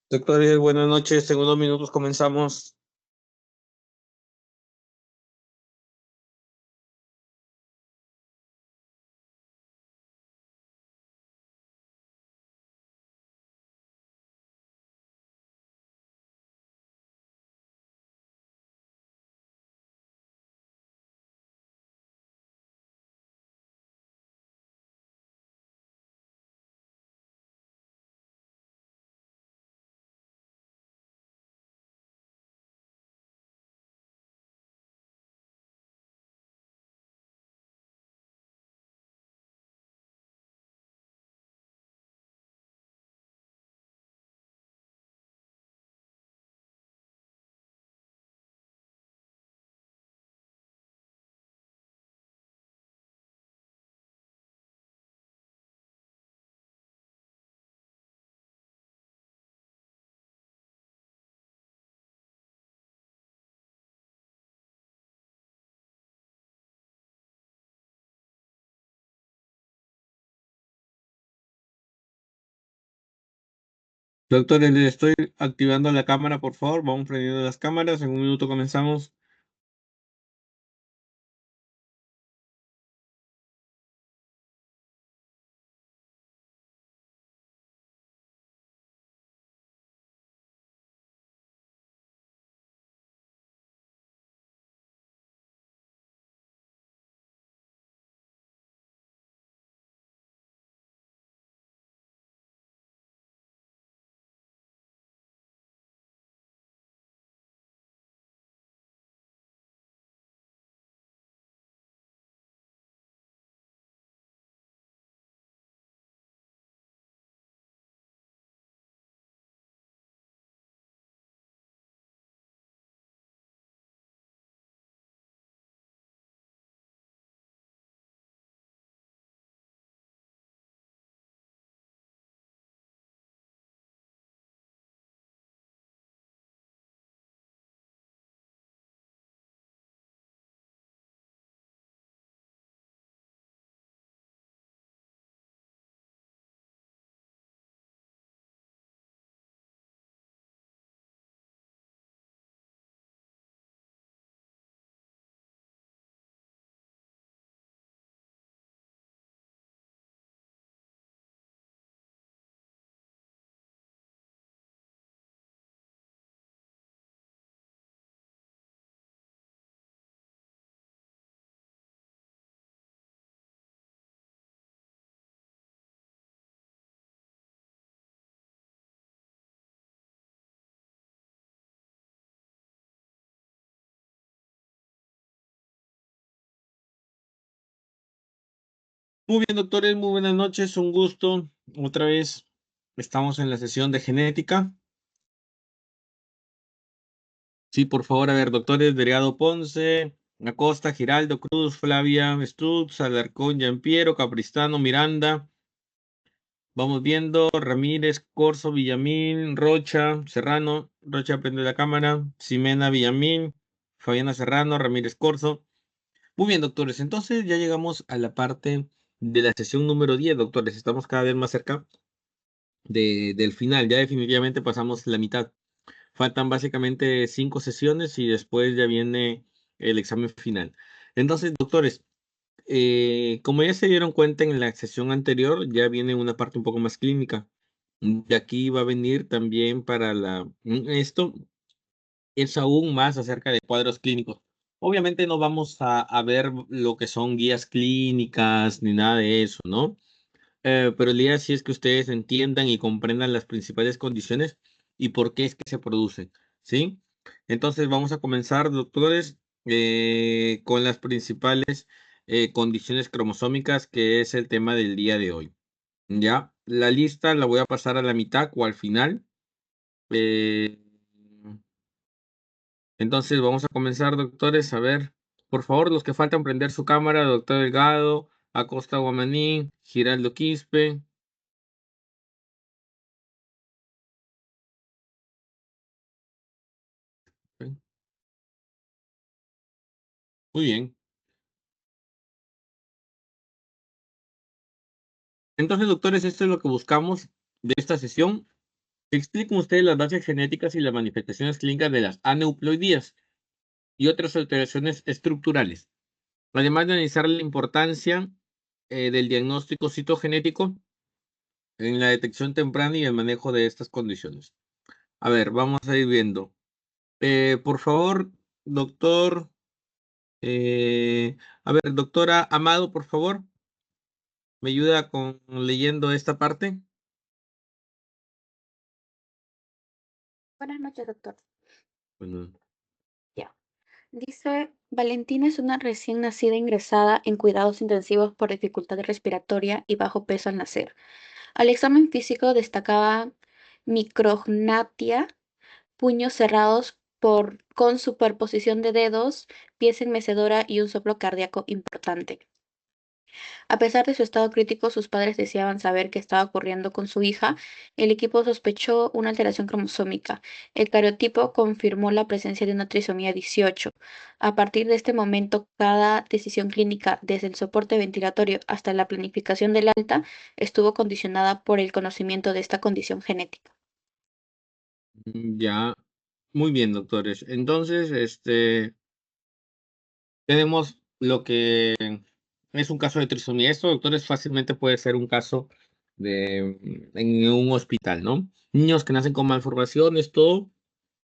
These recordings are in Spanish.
Doctor, buenas noches. En unos minutos comenzamos. Doctores, le estoy activando la cámara, por favor. Vamos prendiendo las cámaras. En un minuto comenzamos. Muy bien, doctores, muy buenas noches. Un gusto. Otra vez estamos en la sesión de genética. Sí, por favor, a ver, doctores, Delgado Ponce, Acosta, Giraldo, Cruz, Flavia, Stutz, Alarcón, Giampiero, Capristano, Miranda. Vamos viendo, Ramírez, Corso, Villamil, Rocha, Serrano, Rocha prende la cámara, Ximena, Villamil, Fabiana Serrano, Ramírez, Corso. Muy bien, doctores, entonces ya llegamos a la parte de la sesión número 10, doctores. Estamos cada vez más cerca del final, ya definitivamente pasamos la mitad. Faltan básicamente 5 sesiones y después ya viene el examen final. Entonces, doctores, como ya se dieron cuenta en la sesión anterior, ya viene una parte un poco más clínica. De aquí va a venir también para esto es aún más acerca de cuadros clínicos. Obviamente no vamos a ver lo que son guías clínicas ni nada de eso, ¿no? Pero la idea sí es que ustedes entiendan y comprendan las principales condiciones y por qué es que se producen, ¿sí? Entonces vamos a comenzar, doctores, con las principales condiciones cromosómicas, que es el tema del día de hoy. Ya, la lista la voy a pasar a la mitad o al final. eh, entonces vamos a comenzar, doctores. A ver, por favor, los que faltan prender su cámara, doctor Delgado, Acosta Guamaní, Giraldo Quispe. Ok, muy bien. Entonces, doctores, esto es lo que buscamos de esta sesión. Expliquen ustedes las bases genéticas y las manifestaciones clínicas de las aneuploidías y otras alteraciones estructurales, además de analizar la importancia del diagnóstico citogenético en la detección temprana y el manejo de estas condiciones. A ver, vamos a ir viendo. Por favor, doctor, a ver, doctora Amado, por favor, ¿me ayuda con leyendo esta parte? Buenas noches, doctor. Bueno, Ya. Dice, Valentina es una recién nacida ingresada en cuidados intensivos por dificultad respiratoria y bajo peso al nacer. Al examen físico destacaba micrognatia, puños cerrados con superposición de dedos, pies en mecedora y un soplo cardíaco importante. A pesar de su estado crítico, sus padres deseaban saber qué estaba ocurriendo con su hija. El equipo sospechó una alteración cromosómica. El cariotipo confirmó la presencia de una trisomía 18. A partir de este momento, cada decisión clínica, desde el soporte ventilatorio hasta la planificación del alta, estuvo condicionada por el conocimiento de esta condición genética. ya, muy bien, doctores. Entonces, tenemos lo que es un caso de trisomía. Esto, doctores, fácilmente puede ser un caso en un hospital, ¿no? Niños que nacen con malformaciones, todo.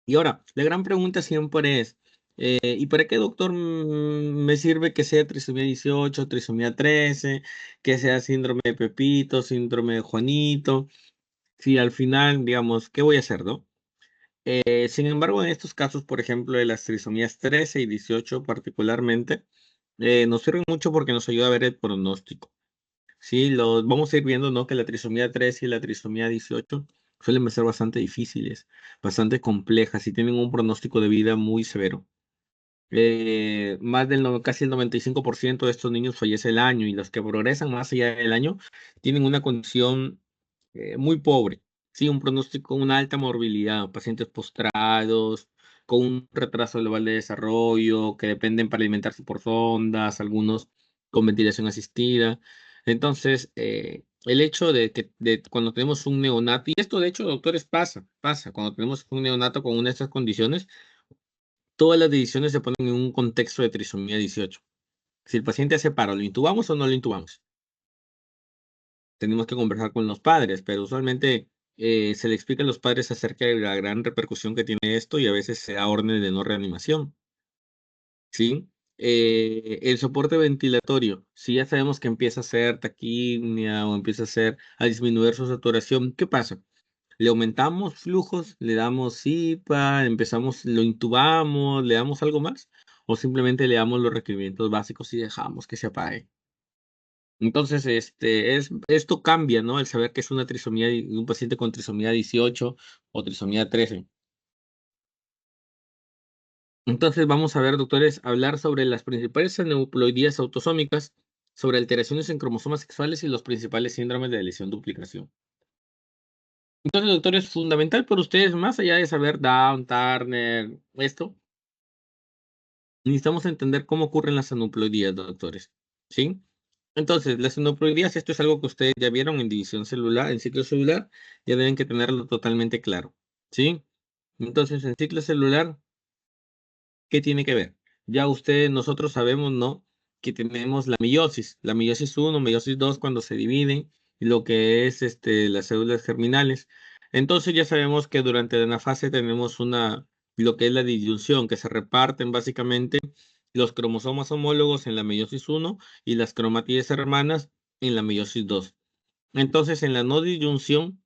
Y ahora, la gran pregunta siempre es, ¿y para qué, doctor, me sirve que sea trisomía 18, trisomía 13, que sea síndrome de Pepito, síndrome de Juanito? Si al final, digamos, ¿qué voy a hacer, no? Sin embargo, en estos casos, por ejemplo, de las trisomías 13 y 18 particularmente, nos sirve mucho porque nos ayuda a ver el pronóstico. Sí, vamos a ir viendo, ¿no? Que la trisomía 13 y la trisomía 18 suelen ser bastante difíciles, bastante complejas y tienen un pronóstico de vida muy severo. Más del casi el 95% de estos niños fallece el año y los que progresan más allá del año tienen una condición muy pobre, sí, un pronóstico, una alta morbilidad, pacientes postrados, con un retraso global de desarrollo, que dependen para alimentarse por sondas, algunos con ventilación asistida. Entonces, el hecho de que cuando tenemos un neonato, y esto de hecho, doctores, pasa, cuando tenemos un neonato con una de estas condiciones, todas las decisiones se ponen en un contexto de trisomía 18. Si el paciente hace paro, ¿lo intubamos o no lo intubamos? Tenemos que conversar con los padres, pero usualmente se le explica a los padres acerca de la gran repercusión que tiene esto y a veces se da órdenes de no reanimación, ¿sí? El soporte ventilatorio, si ya sabemos que empieza a hacer taquimia o empieza a disminuir su saturación, ¿qué pasa? Le aumentamos flujos, le damos IPA, lo intubamos, le damos algo más, o simplemente le damos los requerimientos básicos y dejamos que se apague. Entonces, esto cambia, ¿no? El saber que es una trisomía, un paciente con trisomía 18 o trisomía 13. Entonces, vamos a ver, doctores, hablar sobre las principales aneuploidías autosómicas, sobre alteraciones en cromosomas sexuales y los principales síndromes de lesión-duplicación. Entonces, doctores, fundamental para ustedes, más allá de saber Down, Turner, esto, necesitamos entender cómo ocurren las aneuploidías, doctores, ¿sí? Entonces, las aneuploidías, esto es algo que ustedes ya vieron en división celular, en ciclo celular, ya deben que tenerlo totalmente claro, ¿sí? Entonces, en ciclo celular, ¿qué tiene que ver? Ya ustedes, nosotros sabemos, ¿no? Que tenemos la meiosis 1, meiosis 2 cuando se dividen, y lo que es las células germinales. Entonces ya sabemos que durante la anafase tenemos lo que es la disyunción, que se reparten básicamente los cromosomas homólogos en la meiosis 1 y las cromátides hermanas en la meiosis 2. Entonces, en la no disyunción,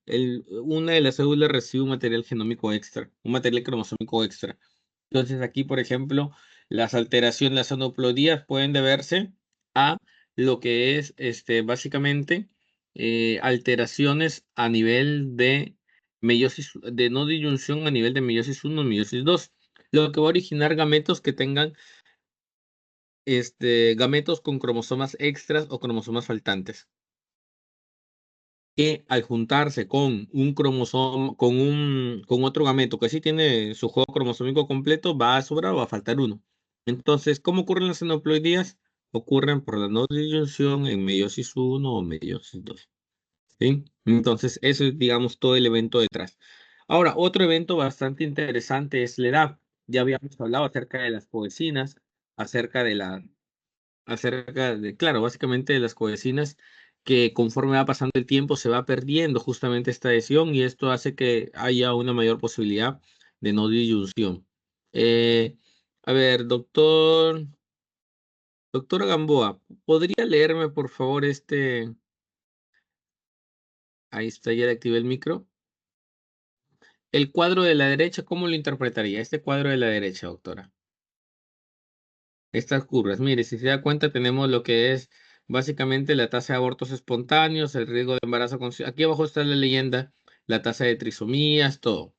una de las células recibe un material genómico extra, un material cromosómico extra. Entonces, aquí, por ejemplo, las alteraciones, las aneuploidías pueden deberse a lo que es básicamente alteraciones a nivel de meiosis, de no disyunción a nivel de meiosis 1, meiosis 2, lo que va a originar gametos que tengan gametos con cromosomas extras o cromosomas faltantes, que al juntarse con un cromosoma, con otro gameto que sí tiene su juego cromosómico completo, va a sobrar o va a faltar uno. Entonces, ¿cómo ocurren las aneuploidías? Ocurren por la no disyunción en meiosis 1 o meiosis 2. ¿Sí? Entonces, eso es, digamos, todo el evento detrás. Ahora, otro evento bastante interesante es la edad. Ya habíamos hablado acerca de las coecinas, acerca de claro, básicamente de las coecinas, que conforme va pasando el tiempo se va perdiendo justamente esta adhesión y esto hace que haya una mayor posibilidad de no disyunción. Eh, a ver, doctora Gamboa, ¿podría leerme por favor ahí está, ya le activé el micro? El cuadro de la derecha, ¿cómo lo interpretaría? Este cuadro de la derecha, doctora. Estas curvas, mire, si se da cuenta, tenemos lo que es básicamente la tasa de abortos espontáneos, el riesgo de embarazo aquí abajo está la leyenda, la tasa de trisomías, todo.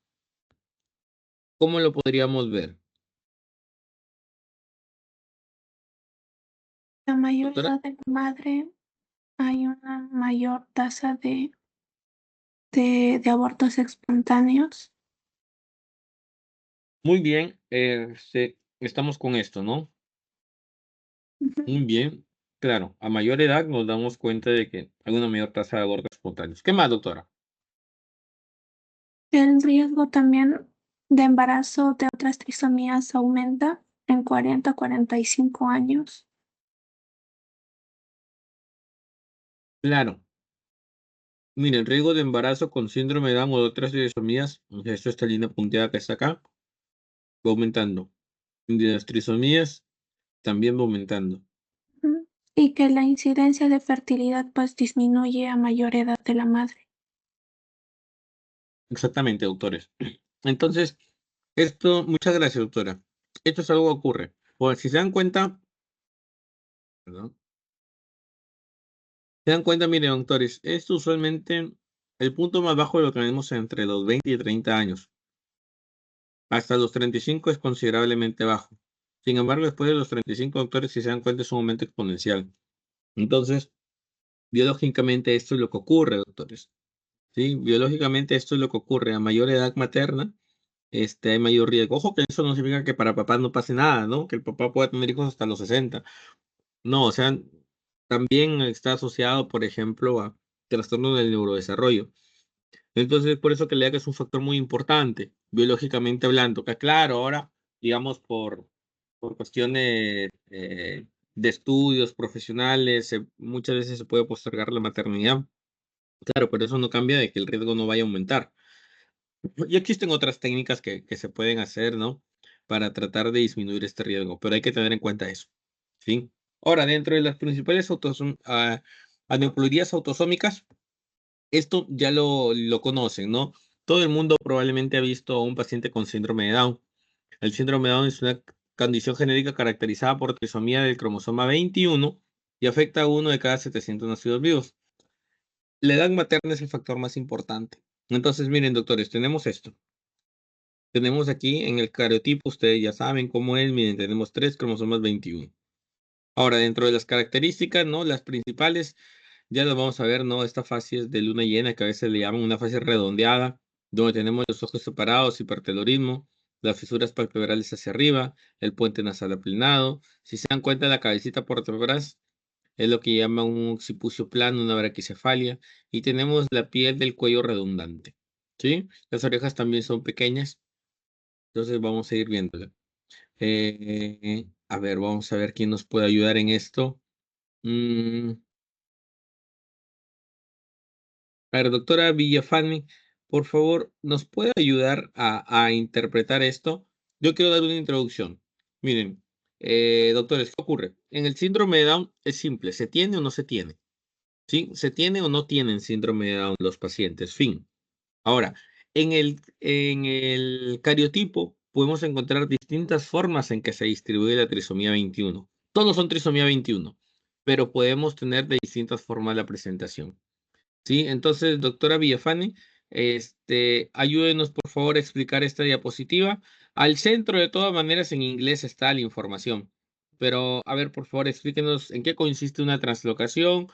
¿Cómo lo podríamos ver? La mayor Doctora. edad de la madre, hay una mayor tasa de abortos espontáneos. Muy bien, sí, estamos con esto, ¿no? Ujú. Muy bien, claro, a mayor edad nos damos cuenta de que hay una mayor tasa de abortos espontáneos. ¿Qué más, doctora? El riesgo también de embarazo de otras trisomías aumenta en 40 a 45 años. Claro, mire, el riesgo de embarazo con síndrome de Down o de otras trisomías, esta línea punteada que está acá, va aumentando. De las trisomías también va aumentando. Ujú. Y que la incidencia de fertilidad pues disminuye a mayor edad de la madre. Exactamente, doctores. Entonces, muchas gracias, doctora. Esto es algo que ocurre. Pues si se dan cuenta, perdón, se dan cuenta, miren, doctores, esto usualmente, el punto más bajo lo tenemos entre los 20 y 30 años. Hasta los 35 es considerablemente bajo. Sin embargo, después de los 35, doctores, si se dan cuenta, es un aumento exponencial. Entonces, biológicamente esto es lo que ocurre, doctores. ¿Sí? Biológicamente esto es lo que ocurre. A mayor edad materna, hay mayor riesgo. Ojo que eso no significa que para papás no pase nada, ¿no? Que el papá pueda tener hijos hasta los 60. No, o sea, también está asociado, por ejemplo, a trastornos del neurodesarrollo. Entonces, por eso que la edad es un factor muy importante, biológicamente hablando. Que claro, ahora, digamos, por cuestiones de estudios profesionales, muchas veces se puede postergar la maternidad. Claro, pero eso no cambia de que el riesgo no vaya a aumentar. Y existen otras técnicas que se pueden hacer, ¿no? Para tratar de disminuir este riesgo, pero hay que tener en cuenta eso, ¿sí? Ahora, dentro de las principales aneuploidías autosómicas, esto ya lo conocen, ¿no? Todo el mundo probablemente ha visto a un paciente con síndrome de Down. El síndrome de Down es una condición genética caracterizada por trisomía del cromosoma 21 y afecta a uno de cada 700 nacidos vivos. La edad materna es el factor más importante. Entonces, miren, doctores, tenemos esto. Tenemos aquí en el cariotipo, ustedes ya saben cómo es, miren, tenemos 3 cromosomas 21. Ahora, dentro de las características, ¿no? Las principales, ya las vamos a ver, ¿no? Esta fase es de luna llena, que a veces le llaman una fase redondeada, donde tenemos los ojos separados, hipertelorismo, las fisuras palpebrales hacia arriba, el puente nasal aplanado. Si se dan cuenta, la cabecita por detrás es lo que llaman un occipucio plano, una braquicefalia, y tenemos la piel del cuello redundante, ¿sí? Las orejas también son pequeñas, entonces vamos a ir viéndola. A ver, vamos a ver quién nos puede ayudar en esto. Mm, a ver, doctora Villafani, por favor, ¿nos puede ayudar a interpretar esto? Yo quiero dar una introducción. Miren, doctores, ¿qué ocurre? En el síndrome de Down es simple, ¿se tiene o no se tiene? ¿Sí? ¿Se tiene o no tienen síndrome de Down los pacientes? Fin. Ahora, en el cariotipo podemos encontrar distintas formas en que se distribuye la trisomía 21. Todos son trisomía 21, pero podemos tener de distintas formas la presentación. ¿Sí? Entonces, doctora Villafani, ayúdenos por favor a explicar esta diapositiva. Al centro, de todas maneras, en inglés está la información. Pero, a ver, por favor, explíquenos en qué consiste una translocación,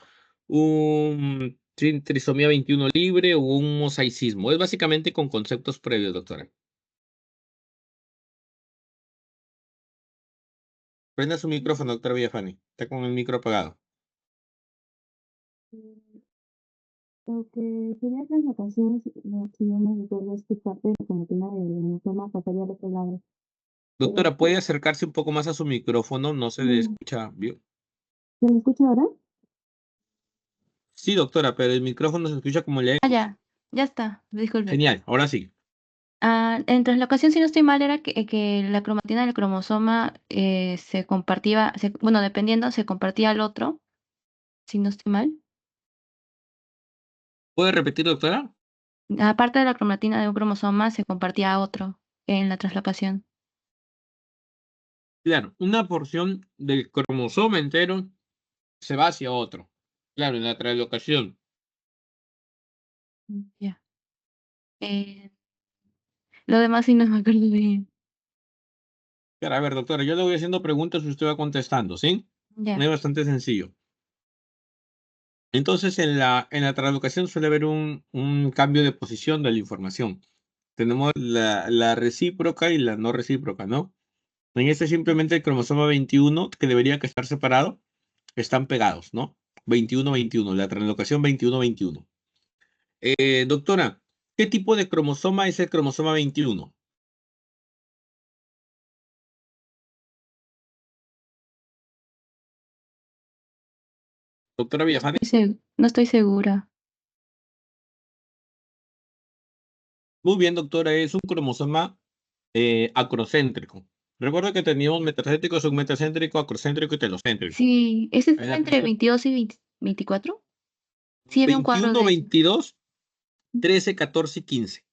trisomía 21 libre o un mosaicismo. Es básicamente con conceptos previos, doctora. Prenda su micrófono, doctora Villafani. Está con el micro apagado. Lo que sería translocación, si yo me recuerdo, es parte de la cromatina del cromosoma pasaría al otro lado. Pero, Doctora, ¿puede acercarse un poco más a su micrófono? No se le mm, escucha bien. ¿se me escucha ahora? Sí, doctora, pero el micrófono se escucha como le eco. Ya, ya está, disculpe. Genial, ahora sí. En translocación, si no estoy mal, era que la cromatina del cromosoma se compartía, bueno, dependiendo, se compartía al otro, si no estoy mal. ¿Puede repetir, doctora? Aparte de la cromatina de un cromosoma, se compartía a otro en la translocación. Claro, una porción del cromosoma entero se va hacia otro. Claro, en la translocación. Ya. Eh, lo demás sí no me acuerdo bien. Claro, a ver, doctora, yo le voy haciendo preguntas y usted va contestando, ¿sí? Ya. Es bastante sencillo. Entonces, en la translocación suele haber un cambio de posición de la información. Tenemos la recíproca y la no recíproca, ¿no? En este simplemente el cromosoma 21, que debería que estar separado, están pegados, ¿no? 21-21, la translocación 21-21. Doctora, ¿qué tipo de cromosoma es el cromosoma 21? Doctora Villafane. No estoy segura. Muy bien, doctora, es un cromosoma acrocéntrico. Recuerda que teníamos metacéntrico, submetacéntrico, acrocéntrico y telocéntrico. Sí, ¿ese En estaba la entre translo- 22 y 24? Sí, había un cuadro 21, de eso. 22, 13, 14 y 15.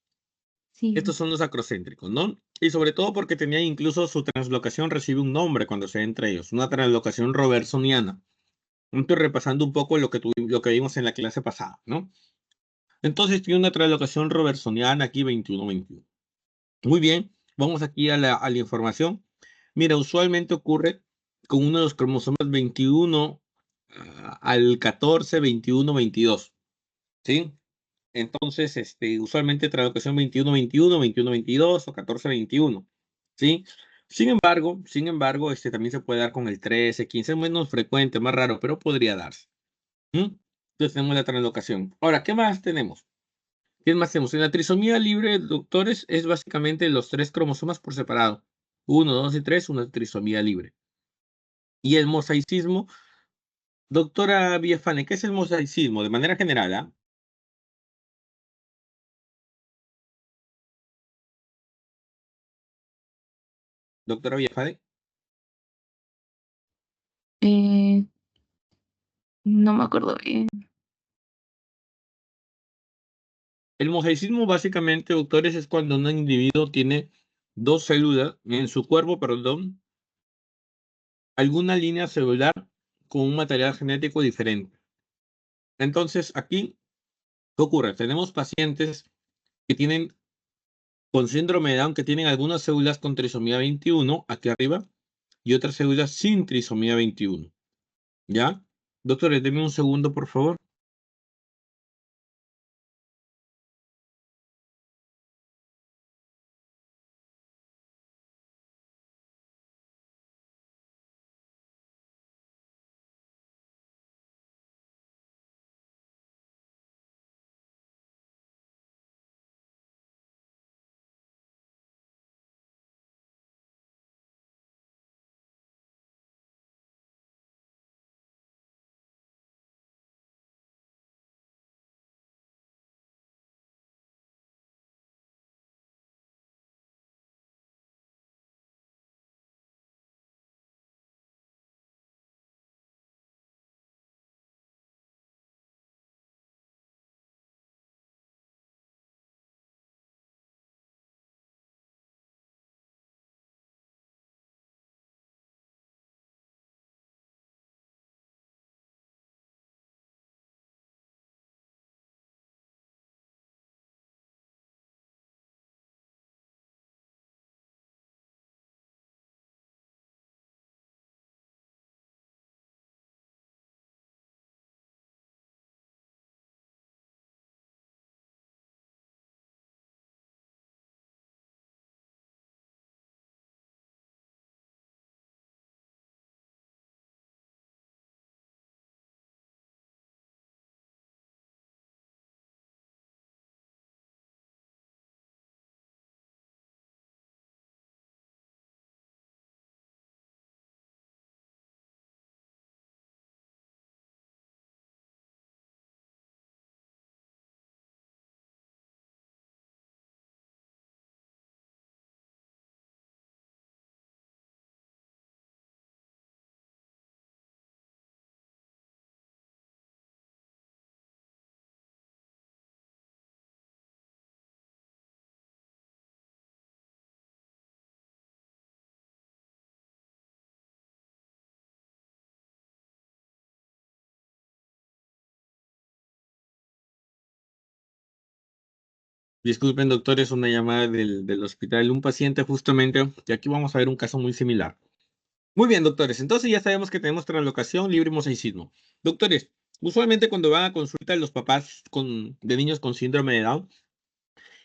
Sí. Estos son los acrocéntricos, ¿no? Y sobre todo porque tenía incluso su translocación recibe un nombre cuando se entre ellos, una translocación robertsoniana. Estoy repasando un poco lo que vimos en la clase pasada, ¿no? Entonces tiene una translocación robertsoniana aquí 21-21. Muy bien, vamos aquí a la información. Mira, usualmente ocurre con uno de los cromosomas 21 al 14, 21, 22, ¿sí? Entonces, usualmente translocación 21-21, 21-22 o 14-21, ¿sí? Sin embargo, también se puede dar con el 13, 15, es menos frecuente, más raro, pero podría darse. Entonces tenemos la translocación. Ahora, ¿qué más tenemos? ¿Qué más tenemos? En la trisomía libre, doctores, es básicamente los tres cromosomas por separado. Uno, dos y tres, una trisomía libre. Y el mosaicismo, doctora Villafane, ¿qué es el mosaicismo? De manera general, ¿ah? Doctora Villafane. Eh, no me acuerdo bien. El mosaicismo básicamente, doctores, es cuando un individuo tiene dos células en su cuerpo, perdón, alguna línea celular con un material genético diferente. Entonces, aquí, ¿qué ocurre? Tenemos pacientes que tienen con síndrome de Down que tienen algunas células con trisomía 21 aquí arriba y otras células sin trisomía 21. ¿Ya? Doctores, denme un segundo, por favor. Disculpen, doctor, es una llamada del hospital. Un paciente justamente, y aquí vamos a ver un caso muy similar. Muy bien, doctores. Entonces ya sabemos que tenemos translocación, libre y mosaicismo. Doctores, usualmente cuando van a consulta los papás de niños con síndrome de Down,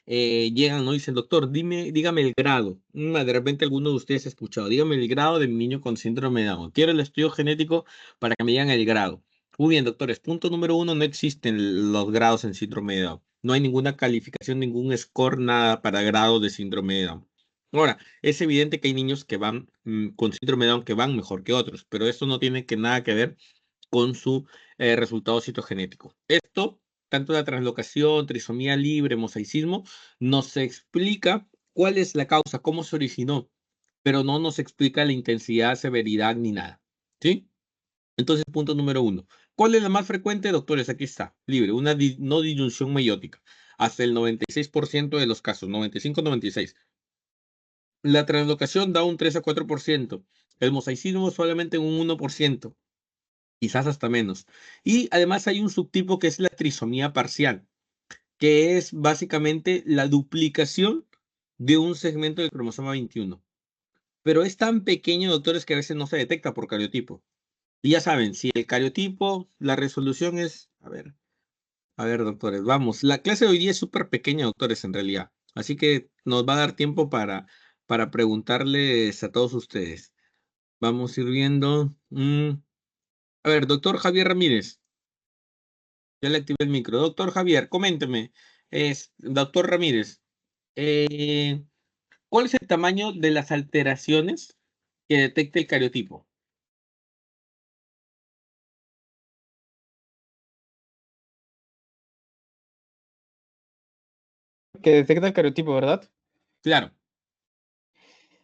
llegan, ¿no? Dicen, doctor, dígame el grado. De repente alguno de ustedes ha escuchado, dígame el grado de mi niño con síndrome de Down. Quiero el estudio genético para que me digan el grado. Muy bien, doctores. Punto número uno, no existen los grados en síndrome de Down. No hay ninguna calificación, ningún score, nada para grado de síndrome de Down. Ahora, es evidente que hay niños que van con síndrome de Down que van mejor que otros, pero esto no tiene nada que ver con su resultado citogenético. Esto, tanto la translocación, trisomía libre, mosaicismo, nos explica cuál es la causa, cómo se originó, pero no nos explica la intensidad, severidad ni nada. ¿Sí? Entonces, punto número uno. ¿Cuál es la más frecuente, doctores? Aquí está, libre, una no disyunción meiótica. Hasta el 96% de los casos, 95-96. La translocación da un 3 a 4%. El mosaicismo solamente un 1%. Quizás hasta menos. Y además hay un subtipo que es la trisomía parcial, que es básicamente la duplicación de un segmento del cromosoma 21. Pero es tan pequeño, doctores, que a veces no se detecta por cariotipo. Y ya saben, si el cariotipo, la resolución es, a ver, doctores, vamos, la clase de hoy día es súper pequeña, doctores, en realidad. Así que nos va a dar tiempo para preguntarles a todos ustedes. Vamos a ir viendo. A ver, doctor Javier Ramírez. Ya le activé el micro. Doctor Javier, coménteme. Doctor Ramírez, eh, ¿cuál es el tamaño de las alteraciones que detecta el cariotipo? Que detecta el cariotipo, ¿verdad? Claro.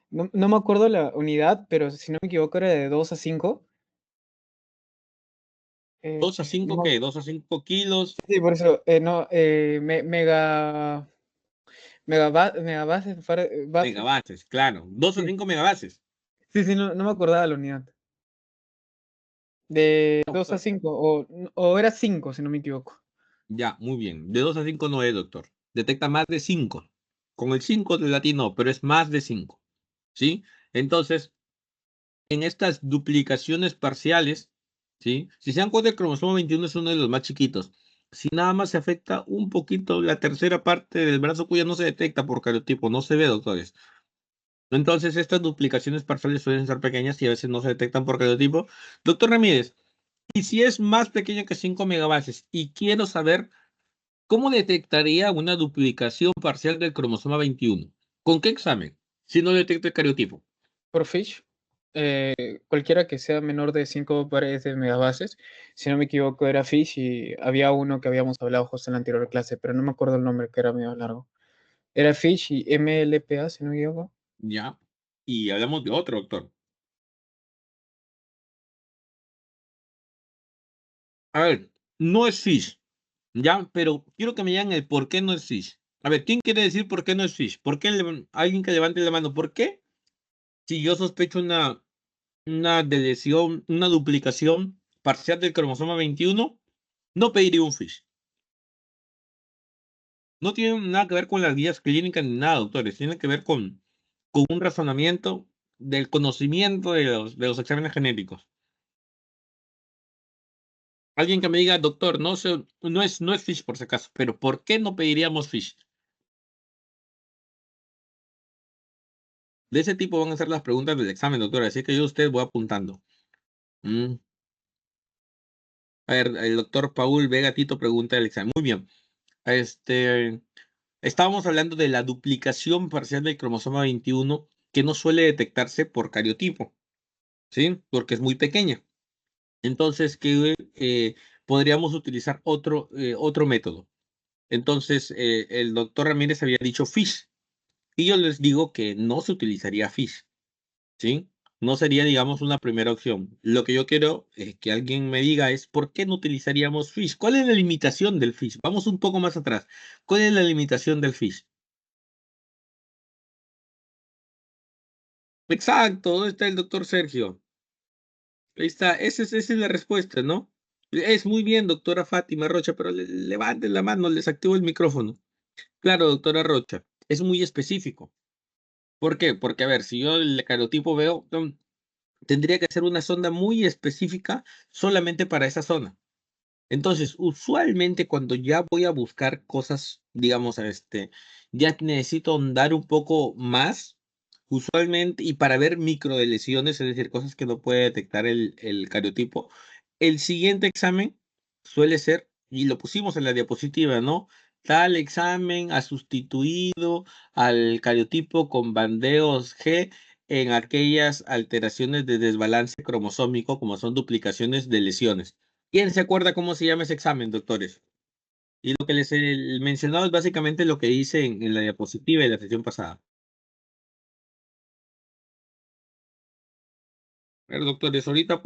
No me acuerdo la unidad, pero si no me equivoco era de 2 a 5. ¿2 a 5 No, qué? ¿2 a 5 kilos? sí, por eso, no, megabases, Megabases, claro. 2 a sí, 5 megabases. sí, sí, no me acordaba la unidad. De 2 a Doctor. 5 o era 5 si no me equivoco. Ya, muy bien. De 2 a 5 no es, doctor. Detecta más de 5. Con el 5 de latino, pero es más de 5. ¿Sí? Entonces, en estas duplicaciones parciales, ¿sí? Si se dan cuenta, el cromosoma 21 es uno de los más chiquitos. Si nada más se afecta un poquito la tercera parte del brazo cuya no se detecta por cariotipo, no se ve, doctores. Entonces, estas duplicaciones parciales suelen ser pequeñas y a veces no se detectan por cariotipo. Doctor Ramírez, y si es más pequeño que 5 megabases, y quiero saber cómo detectaría una duplicación parcial del cromosoma 21. ¿Con qué examen? Si no detecta el cariotipo. Por Fish, cualquiera que sea menor de 5 pares de megabases, si no me equivoco era Fish y había uno que habíamos hablado justo en la anterior clase, pero no me acuerdo el nombre, que era medio largo. Era Fish y MLPA, si no me equivoco. Ya. Y hablamos de otro, doctor. A ver, no es fish, ¿ya? Pero quiero que me digan el por qué no es fish. A ver, ¿quién quiere decir por qué no es fish? ¿Por qué alguien que levante la mano? ¿Por qué? Si yo sospecho una deleción, una duplicación parcial del cromosoma 21, no pediría un fish. No tiene nada que ver con las guías clínicas ni nada, doctores. Tiene que ver con un razonamiento del conocimiento de los exámenes genéticos. Alguien que me diga, doctor, no es fish por si acaso, pero ¿por qué no pediríamos fish? De ese tipo van a ser las preguntas del examen, doctor, así que yo a usted voy apuntando. Mm. A ver, el doctor Paul Vega Tito pregunta del examen. Muy bien. Estábamos hablando de la duplicación parcial del cromosoma 21 que no suele detectarse por cariotipo, ¿sí? Porque es muy pequeña. Entonces, que podríamos utilizar otro método. Entonces, el doctor Ramírez había dicho FISH, y yo les digo que no se utilizaría FISH. ¿Sí? No sería, digamos, una primera opción. Lo que yo quiero que alguien me diga es, ¿por qué no utilizaríamos Fish? ¿Cuál es la limitación del Fish? Vamos un poco más atrás. ¿Cuál es la limitación del Fish? Exacto, ¿dónde está el doctor Sergio? Ahí está, esa es la respuesta, ¿no? Es muy bien, doctora Fátima Rocha, pero levanten la mano, les activo el micrófono. Claro, doctora Rocha, es muy específico. ¿Por qué? Porque, a ver, si yo el cariotipo veo, tendría que ser una sonda muy específica solamente para esa zona. Entonces, usualmente cuando ya voy a buscar cosas, digamos, ya necesito ahondar un poco más, usualmente, y para ver microlesiones, es decir, cosas que no puede detectar el cariotipo, el siguiente examen suele ser, y lo pusimos en la diapositiva, ¿no? Tal examen ha sustituido al cariotipo con bandeos G en aquellas alteraciones de desbalance cromosómico, como son duplicaciones de lesiones. ¿Quién se acuerda cómo se llama ese examen, doctores? Y lo que les he mencionado es básicamente lo que hice en la diapositiva de la sesión pasada. A ver, doctores, ahorita,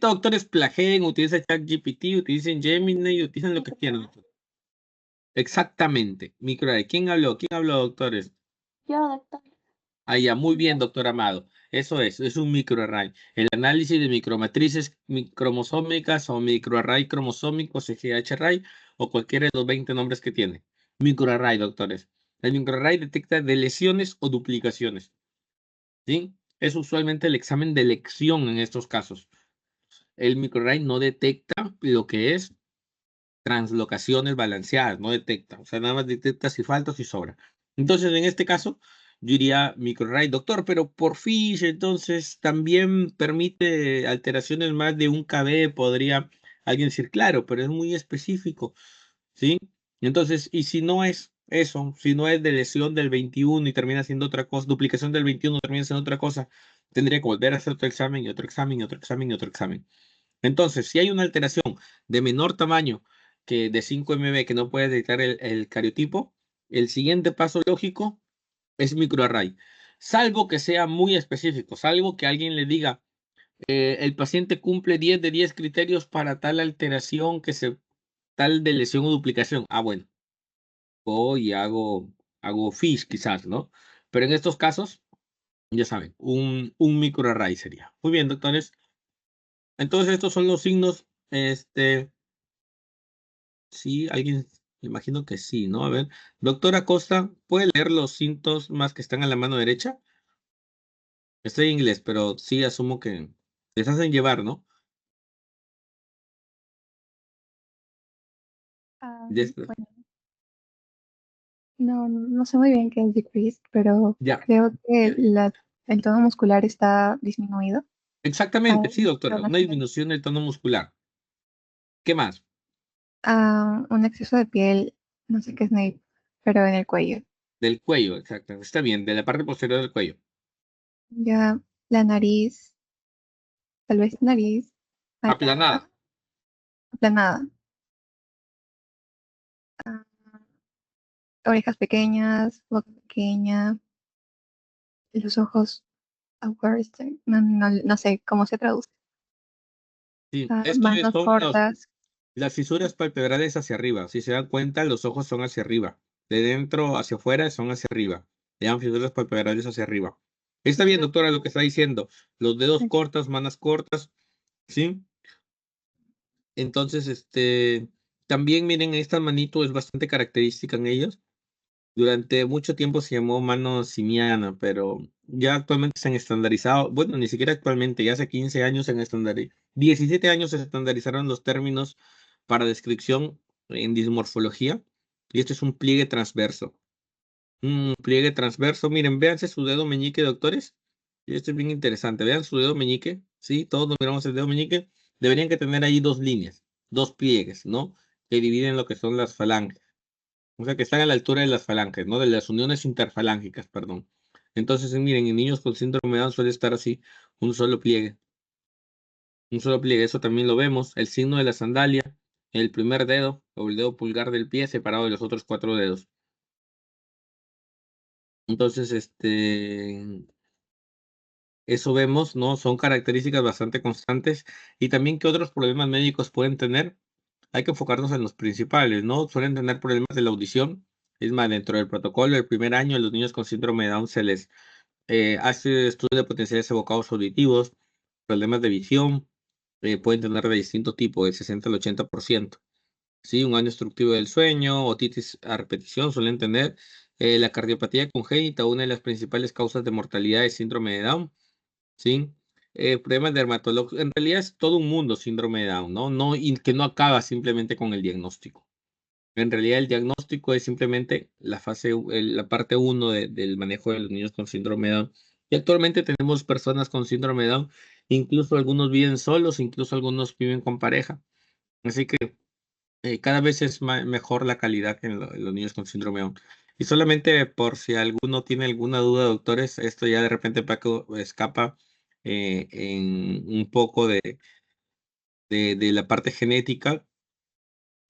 doctores, plagien, utilicen ChatGPT, utilicen Gemini, utilicen lo que quieran. Exactamente, microarray. ¿Quién habló? ¿Quién habló, doctores? Yo, doctor. Ah, ya, muy bien, doctor Amado. Eso es un microarray. El análisis de micromatrices cromosómicas o microarray cromosómico, CGH array, o cualquiera de los 20 nombres que tiene. Microarray, doctores. El microarray detecta de lesiones o duplicaciones. ¿Sí? Es usualmente el examen de elección en estos casos. El microarray no detecta lo que es translocaciones balanceadas, no detecta, o sea, nada más detecta si falta o si sobra. Entonces, en este caso, yo diría microarray, doctor, pero por FISH, entonces también permite alteraciones más de un KB, podría alguien decir, claro, pero es muy específico, ¿sí? Entonces, y si no es eso, si no es de lesión del 21 y termina siendo otra cosa, duplicación del 21 termina siendo otra cosa, tendría que volver a hacer otro examen y otro examen y otro examen y otro examen. Entonces, si hay una alteración de menor tamaño que de 5 mb que no puede detectar el cariotipo, el siguiente paso lógico es microarray. Salvo que sea muy específico, salvo que alguien le diga, el paciente cumple 10 de 10 criterios para tal alteración tal de lesión o duplicación. Ah, bueno, voy y hago FISH quizás, ¿no? Pero en estos casos, ya saben, un microarray sería. Muy bien, doctores. Entonces, estos son los signos, sí, alguien, me imagino que sí, ¿no? A ver, doctora Costa, ¿puede leer los síntomas que están a la mano derecha? Estoy en inglés, pero sí asumo que les hacen llevar, ¿no? Ya está. Bueno, no sé muy bien qué es decreased, pero Ya, creo que el tono muscular está disminuido. exactamente, Hay sí, doctora, una inflamación, disminución del tono muscular. ¿Qué más? un exceso de piel, no sé qué es Snape, pero en el cuello. Del cuello, exacto, está bien, de la parte posterior del cuello. Ya la nariz, tal vez nariz Aplanada. aplanada. Ah, orejas pequeñas, boca pequeña, los ojos outburst, no sé cómo se traduce. Sí, esto Manos son cortas. las fisuras palpebrales hacia arriba. Si se dan cuenta, los ojos son hacia arriba. De dentro hacia afuera son hacia arriba. Vean fisuras palpebrales hacia arriba. Está bien, doctora, lo que está diciendo. Los dedos cortos, manos cortas, ¿sí? Entonces, también miren, esta manito es bastante característica en ellos. Durante mucho tiempo se llamó mano simiana, pero ya actualmente se han estandarizado. Bueno, ni siquiera actualmente, ya hace 15 años se han estandarizado. 17 años se estandarizaron los términos para descripción en dismorfología. Y este es un pliegue transverso. Un pliegue transverso. Miren, véanse su dedo meñique, doctores. Y esto es bien interesante. Vean su dedo meñique. Sí, todos nos miramos el dedo meñique. Deberían que tener ahí dos líneas, dos pliegues, ¿no? Que dividen lo que son las falanges. O sea, que están a la altura de las falanges, ¿no? De las uniones interfalángicas, perdón. Entonces, miren, en niños con síndrome de Down suele estar así, un solo pliegue. Un solo pliegue, eso también lo vemos. El signo de la sandalia, el primer dedo o el dedo pulgar del pie separado de los otros 4 dedos. Entonces, eso vemos, ¿no? Son características bastante constantes. Y también que otros problemas médicos pueden tener. Hay que enfocarnos en los principales, ¿no? Suelen tener problemas de la audición. Es más, dentro del protocolo, el primer año, a los niños con síndrome de Down se les hace estudio de potenciales evocados auditivos, problemas de visión, pueden tener de distinto tipo, del 60 al 80%. ¿sí? Un daño destructivo del sueño, otitis a repetición suelen tener. La cardiopatía congénita, una de las principales causas de mortalidad es síndrome de Down, ¿sí? Problemas dermatológicos, en realidad es todo un mundo síndrome de Down, ¿no? Y que no acaba simplemente con el diagnóstico. En realidad el diagnóstico es simplemente la parte uno del manejo de los niños con síndrome de Down. Y actualmente tenemos personas con síndrome de Down, incluso algunos viven solos, incluso algunos viven con pareja. Así que cada vez es mejor la calidad en los niños con síndrome de Down. Y solamente por si alguno tiene alguna duda, doctores, esto ya de repente Paco escapa en un poco de la parte genética,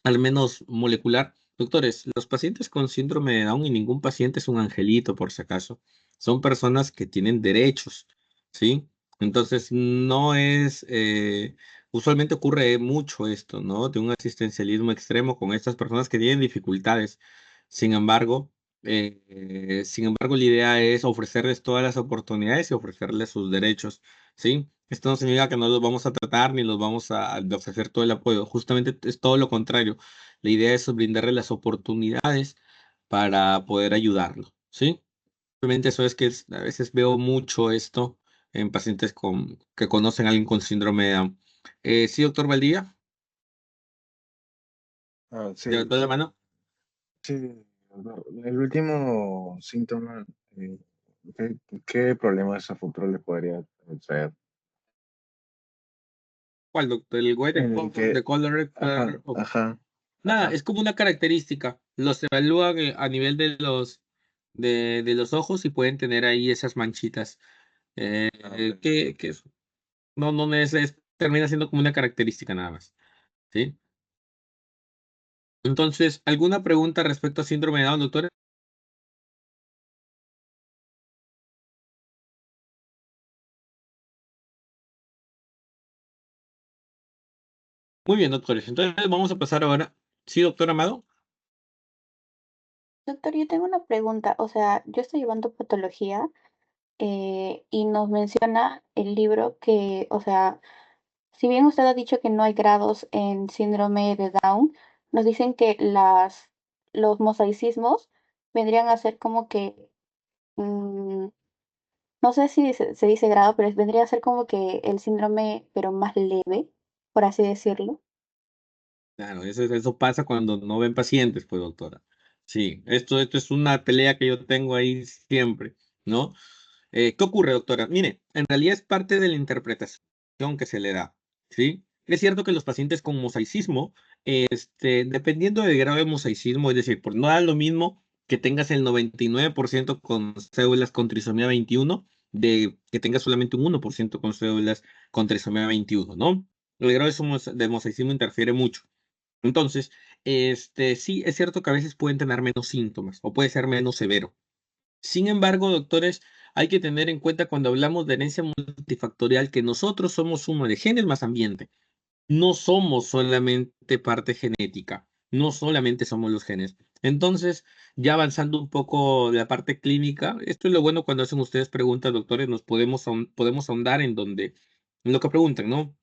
al menos molecular. Doctores, los pacientes con síndrome de Down y ningún paciente es un angelito, por si acaso. Son personas que tienen derechos, ¿sí? Entonces, no es, usualmente ocurre mucho esto, ¿no? De un asistencialismo extremo con estas personas que tienen dificultades. Sin embargo, la idea es ofrecerles todas las oportunidades y ofrecerles sus derechos, ¿sí? Esto no significa que no los vamos a tratar ni los vamos a ofrecer todo el apoyo. Justamente es todo lo contrario. La idea es brindarle las oportunidades para poder ayudarlo, ¿sí? Realmente eso es que a veces veo mucho esto en pacientes que conocen a alguien con síndrome de Down. Sí, doctor Valdía, Sí, levantó la mano. sí, doctor. El último síntoma, eh, ¿qué problemas a futuro le podría traer? ¿Cuál, doctor? El güey En el que, de color. ajá, ajá, Nada, es como una característica. Los evalúan a nivel de los ojos y pueden tener ahí esas manchitas. ok. No termina siendo como una característica nada más. ¿Sí? Entonces, ¿alguna pregunta respecto a síndrome de Down, doctor? Muy bien, doctores. Entonces, vamos a pasar ahora. Sí, doctor Amado. Doctor, yo tengo una pregunta. O sea, yo estoy llevando patología y nos menciona el libro que, o sea, si bien usted ha dicho que no hay grados en síndrome de Down, nos dicen que los mosaicismos vendrían a ser como que, mm, no sé si se dice grado, pero vendría a ser como que el síndrome, pero más leve, por así decirlo. Claro, eso pasa cuando no ven pacientes, pues, doctora. Sí, esto es una pelea que yo tengo ahí siempre, ¿no? ¿Qué ocurre, doctora? Mire, en realidad es parte de la interpretación que se le da, ¿sí? Es cierto que los pacientes con mosaicismo, dependiendo del grado de mosaicismo, es decir, por no dar lo mismo que tengas el 99% con células con trisomía 21, de que tengas solamente un 1% con células con trisomía 21, ¿no? El grado de mosaicismo interfiere mucho. Entonces, sí, es cierto que a veces pueden tener menos síntomas o puede ser menos severo. Sin embargo, doctores, hay que tener en cuenta cuando hablamos de herencia multifactorial que nosotros somos suma de genes más ambiente. No somos solamente parte genética, no solamente somos los genes. Entonces, ya avanzando un poco la parte clínica, esto es lo bueno cuando hacen ustedes preguntas, doctores, nos podemos ahondar en lo que preguntan, ¿no?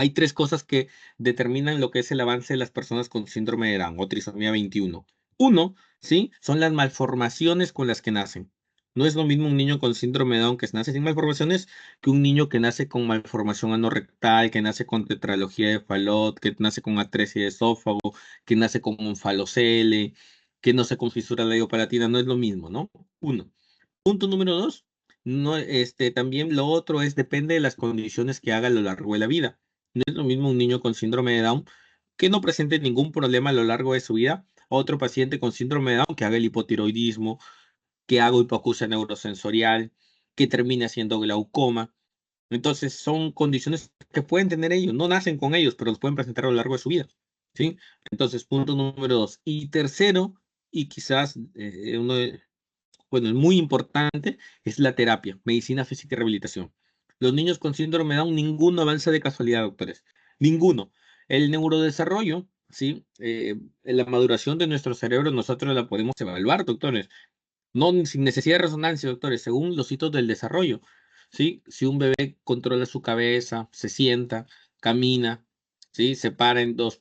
Hay tres cosas que determinan lo que es el avance de las personas con síndrome de Down o trisomía 21. Uno, ¿sí? Son las malformaciones con las que nacen. No es lo mismo un niño con síndrome de Down que nace sin malformaciones que un niño que nace con malformación anorrectal, que nace con tetralogía de Fallot, que nace con atresia de esófago, que nace con un falocele, que nace con fisura labiopalatina. No es lo mismo, ¿no? Uno. Punto número dos, no, también lo otro es depende de las condiciones que haga a lo largo de la vida. No es lo mismo un niño con síndrome de Down que no presente ningún problema a lo largo de su vida a otro paciente con síndrome de Down que haga el hipotiroidismo, que haga hipoacusia neurosensorial, que termine haciendo glaucoma. Entonces son condiciones que pueden tener ellos, no nacen con ellos, pero los pueden presentar a lo largo de su vida. ¿Sí? Entonces, punto número dos. Y tercero, y quizás bueno, es muy importante, es la terapia, medicina física y rehabilitación. Los niños con síndrome de Down, ninguno avanza de casualidad, doctores. Ninguno. El neurodesarrollo, ¿sí? La maduración de nuestro cerebro nosotros la podemos evaluar, doctores. No sin necesidad de resonancia, doctores, según los hitos del desarrollo. ¿Sí? Si un bebé controla su cabeza, se sienta, camina, ¿sí? Se para en dos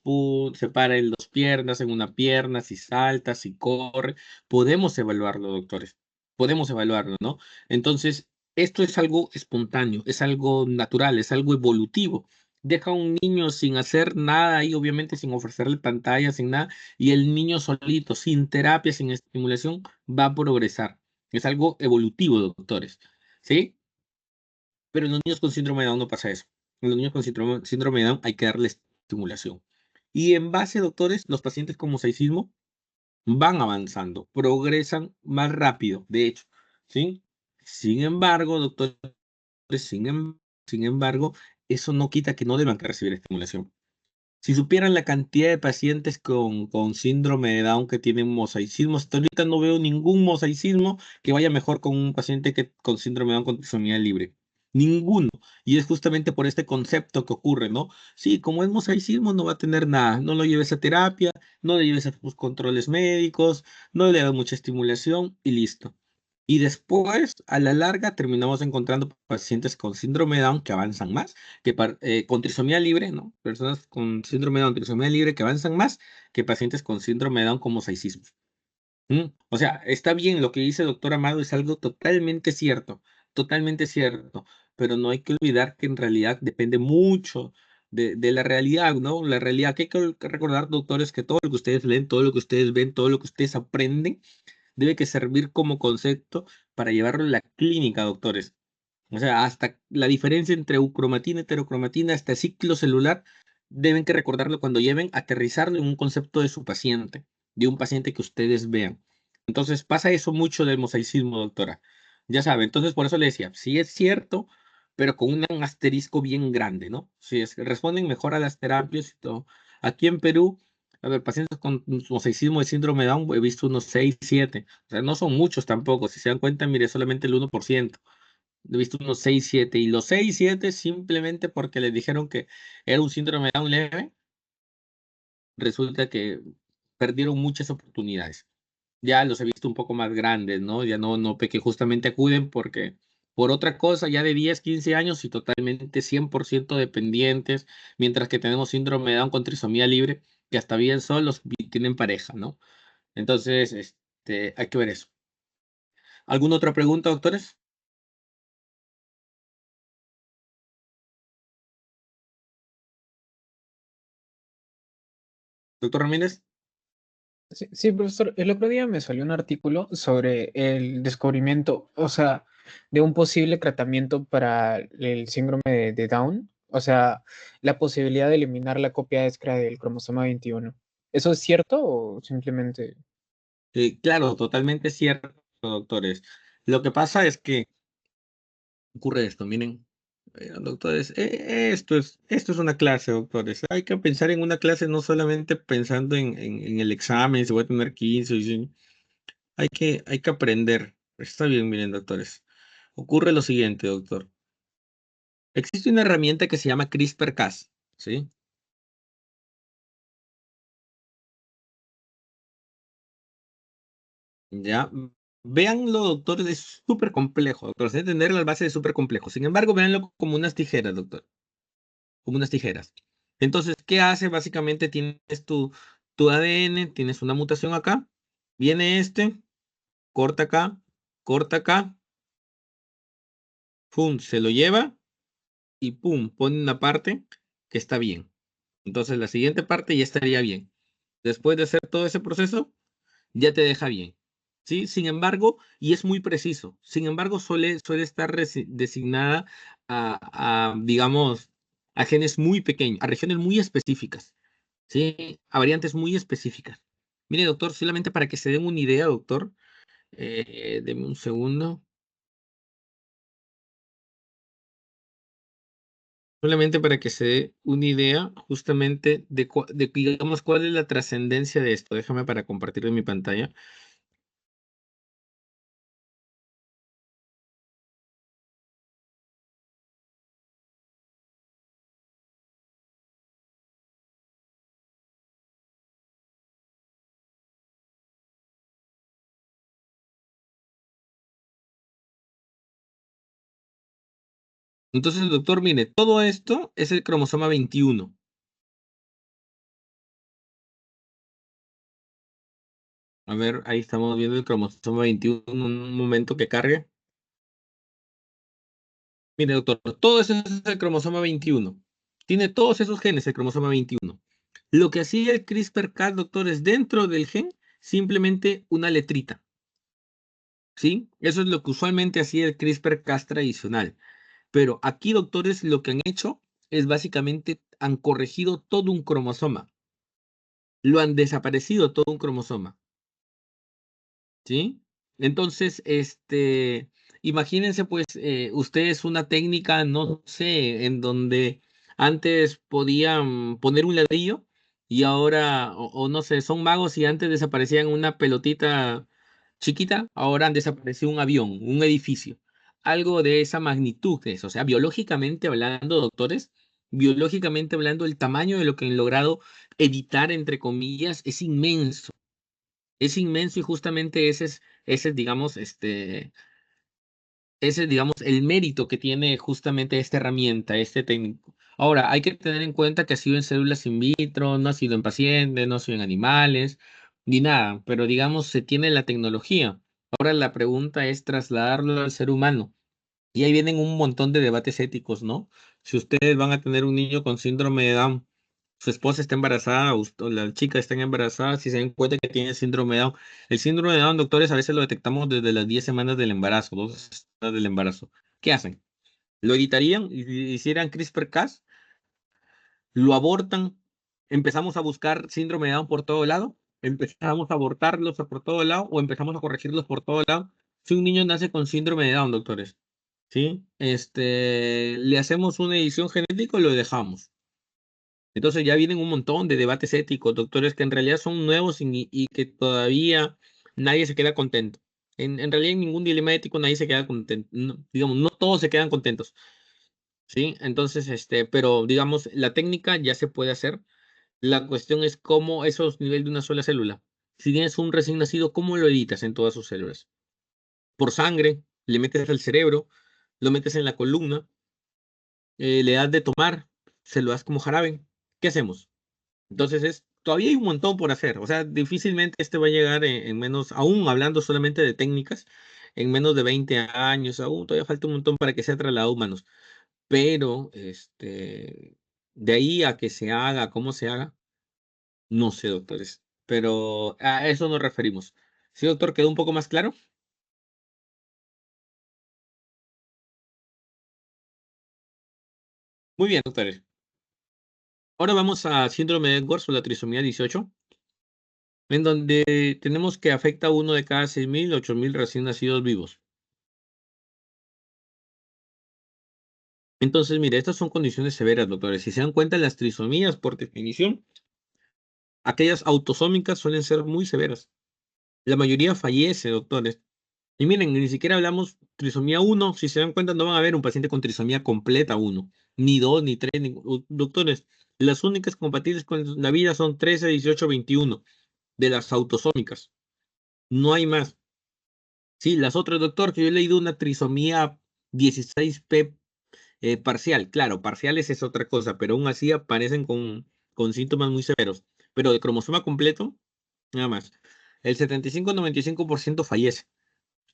piernas, en una pierna, si salta, si corre. Podemos evaluarlo, doctores. Podemos evaluarlo, ¿no? Entonces, esto es algo espontáneo, es algo natural, es algo evolutivo. Deja a un niño sin hacer nada y obviamente sin ofrecerle pantalla, sin nada, y el niño solito, sin terapia, sin estimulación, va a progresar. Es algo evolutivo, doctores. ¿Sí? Pero en los niños con síndrome de Down no pasa eso. En los niños con síndrome de Down hay que darle estimulación. Y en base, doctores, los pacientes con mosaicismo van avanzando, progresan más rápido, de hecho, ¿sí? Sin embargo, doctores, sin embargo, eso no quita que no deban recibir estimulación. Si supieran la cantidad de pacientes con síndrome de Down que tienen mosaicismo, hasta ahorita no veo ningún mosaicismo que vaya mejor con un paciente que con síndrome de Down con trisomía libre. Ninguno. Y es justamente por este concepto que ocurre, ¿no? Sí, como es mosaicismo, no va a tener nada. No lo lleves a terapia, no le lleves a tus controles médicos, no le hagas mucha estimulación y listo. Y después, a la larga, terminamos encontrando pacientes con síndrome de Down que avanzan más con trisomía libre, ¿no? Personas con síndrome de Down, trisomía libre que avanzan más que pacientes con síndrome de Down con mosaicismo. O sea, está bien lo que dice el doctor Amado, es algo totalmente cierto, pero no hay que olvidar que en realidad depende mucho de la realidad, ¿no? La realidad que hay que recordar, doctores, que todo lo que ustedes leen, todo lo que ustedes ven, todo lo que ustedes aprenden, debe que servir como concepto para llevarlo a la clínica, doctores. O sea, hasta la diferencia entre eucromatina y heterocromatina, hasta ciclo celular, deben que recordarlo cuando lleven, aterrizarlo en un concepto de su paciente, de un paciente que ustedes vean. Entonces pasa eso mucho del mosaicismo, doctora. Ya sabe, entonces por eso le decía, sí es cierto, pero con un asterisco bien grande, ¿no? Si es que responden mejor a las terapias y todo. Aquí en Perú, a ver, pacientes con mosaicismo de síndrome de Down, he visto unos 6 7. O sea, no son muchos tampoco. Si se dan cuenta, mire, solamente el 1%. He visto unos 6 7 y los 6 7 simplemente porque les dijeron que era un síndrome de Down leve, resulta que perdieron muchas oportunidades. Ya los he visto un poco más grandes, ¿no? Ya no que justamente acuden porque por otra cosa ya de 10 15 años y totalmente 100% dependientes, mientras que tenemos síndrome de Down con trisomía libre, que hasta bien solos y tienen pareja, ¿no? Entonces, hay que ver eso. ¿Alguna otra pregunta, doctores? Doctor Ramírez. Sí, sí, profesor, el otro día me salió un artículo sobre el descubrimiento, o sea, de un posible tratamiento para el síndrome de Down, o sea, la posibilidad de eliminar la copia extra del cromosoma 21. ¿Eso es cierto o simplemente... Claro, totalmente cierto, doctores. Lo que pasa es que ocurre esto, miren, doctores, esto es una clase, doctores. Hay que pensar en una clase no solamente pensando en el examen, si voy a tener 15, hay que aprender. Está bien, miren, doctores. Ocurre lo siguiente, doctor. Existe una herramienta que se llama CRISPR-Cas, ¿sí? Ya, véanlo, doctores, es súper complejo, doctores. Entender las bases es súper complejo. Sin embargo, véanlo como unas tijeras, doctor. Como unas tijeras. Entonces, ¿qué hace? Básicamente tienes tu ADN, tienes una mutación acá, viene corta acá, pum, se lo lleva y pum, pone una parte que está bien. Entonces, la siguiente parte ya estaría bien. Después de hacer todo ese proceso, ya te deja bien. ¿Sí? Sin embargo, y es muy preciso, sin embargo, suele estar designada digamos, a genes muy pequeños, a regiones muy específicas, ¿sí? A variantes muy específicas. Mire, doctor, solamente para que se den una idea, doctor, deme un segundo. Solamente para que se dé una idea justamente digamos, cuál es la trascendencia de esto. Déjame para compartir en mi pantalla. Entonces, doctor, mire, todo esto es el cromosoma 21. A ver, ahí estamos viendo el cromosoma 21, un momento que cargue. Mire, doctor, todo eso es el cromosoma 21. Tiene todos esos genes el cromosoma 21. Lo que hacía el CRISPR-Cas, doctor, es dentro del gen simplemente una letrita. ¿Sí? Eso es lo que usualmente hacía el CRISPR-Cas tradicional. Pero aquí, doctores, lo que han hecho es básicamente han corregido todo un cromosoma. Lo han desaparecido todo un cromosoma. ¿Sí? Entonces, imagínense, pues, ustedes una técnica, no sé, en donde antes podían poner un ladrillo y ahora, o no sé, son magos y antes desaparecían una pelotita chiquita, ahora han desaparecido un avión, un edificio. Algo de esa magnitud es, o sea, biológicamente hablando, doctores, biológicamente hablando, el tamaño de lo que han logrado editar, entre comillas, es inmenso. Es inmenso y justamente digamos, digamos, el mérito que tiene justamente esta herramienta, este técnico. Ahora, hay que tener en cuenta que ha sido en células in vitro, no ha sido en pacientes, no ha sido en animales, ni nada, pero digamos, se tiene la tecnología. Ahora la pregunta es trasladarlo al ser humano. Y ahí vienen un montón de debates éticos, ¿no? Si ustedes van a tener un niño con síndrome de Down, su esposa está embarazada o la chica está embarazada, si se dan cuenta que tiene síndrome de Down. El síndrome de Down, doctores, a veces lo detectamos desde las 10 semanas del embarazo, 12 semanas del embarazo. ¿Qué hacen? ¿Lo editarían y hicieran CRISPR-Cas? ¿Lo abortan? ¿Empezamos a buscar síndrome de Down por todo lado? ¿Empezamos a abortarlos por todo lado o empezamos a corregirlos por todo lado? Si un niño nace con síndrome de Down, doctores, ¿sí? Le hacemos una edición genética y lo dejamos. Entonces ya vienen un montón de debates éticos, doctores, que en realidad son nuevos y que todavía nadie se queda contento. En realidad en ningún dilema ético nadie se queda contento. Digamos, no todos se quedan contentos, ¿sí? Entonces, pero digamos, la técnica ya se puede hacer. La cuestión es cómo esos niveles de una sola célula. Si tienes un recién nacido, ¿cómo lo editas en todas sus células? Por sangre, le metes al cerebro, lo metes en la columna, le das de tomar, se lo das como jarabe. ¿Qué hacemos? Entonces todavía hay un montón por hacer. O sea, difícilmente este va a llegar en menos, aún hablando solamente de técnicas, en menos de 20 años, aún todavía falta un montón para que sea trasladado a humanos. Pero, de ahí a que se haga, cómo se haga, no sé, doctores. Pero a eso nos referimos. ¿Sí, doctor? ¿Quedó un poco más claro? Muy bien, doctores. Ahora vamos a síndrome de Edwards o la trisomía 18, en donde tenemos que afecta a uno de cada 6.000, 8.000 recién nacidos vivos. Entonces, mire, estas son condiciones severas, doctores. Si se dan cuenta, las trisomías, por definición, aquellas autosómicas suelen ser muy severas. La mayoría fallece, doctores. Y miren, ni siquiera hablamos trisomía 1. Si se dan cuenta, no van a ver un paciente con trisomía completa 1, ni 2, ni 3. Doctores, las únicas compatibles con la vida son 13, 18, 21 de las autosómicas. No hay más. Sí, las otras, doctor, que yo he leído una trisomía 16P parcial. Claro, parciales es otra cosa, pero aún así aparecen con síntomas muy severos. Pero de cromosoma completo, nada más. El 75-95% fallece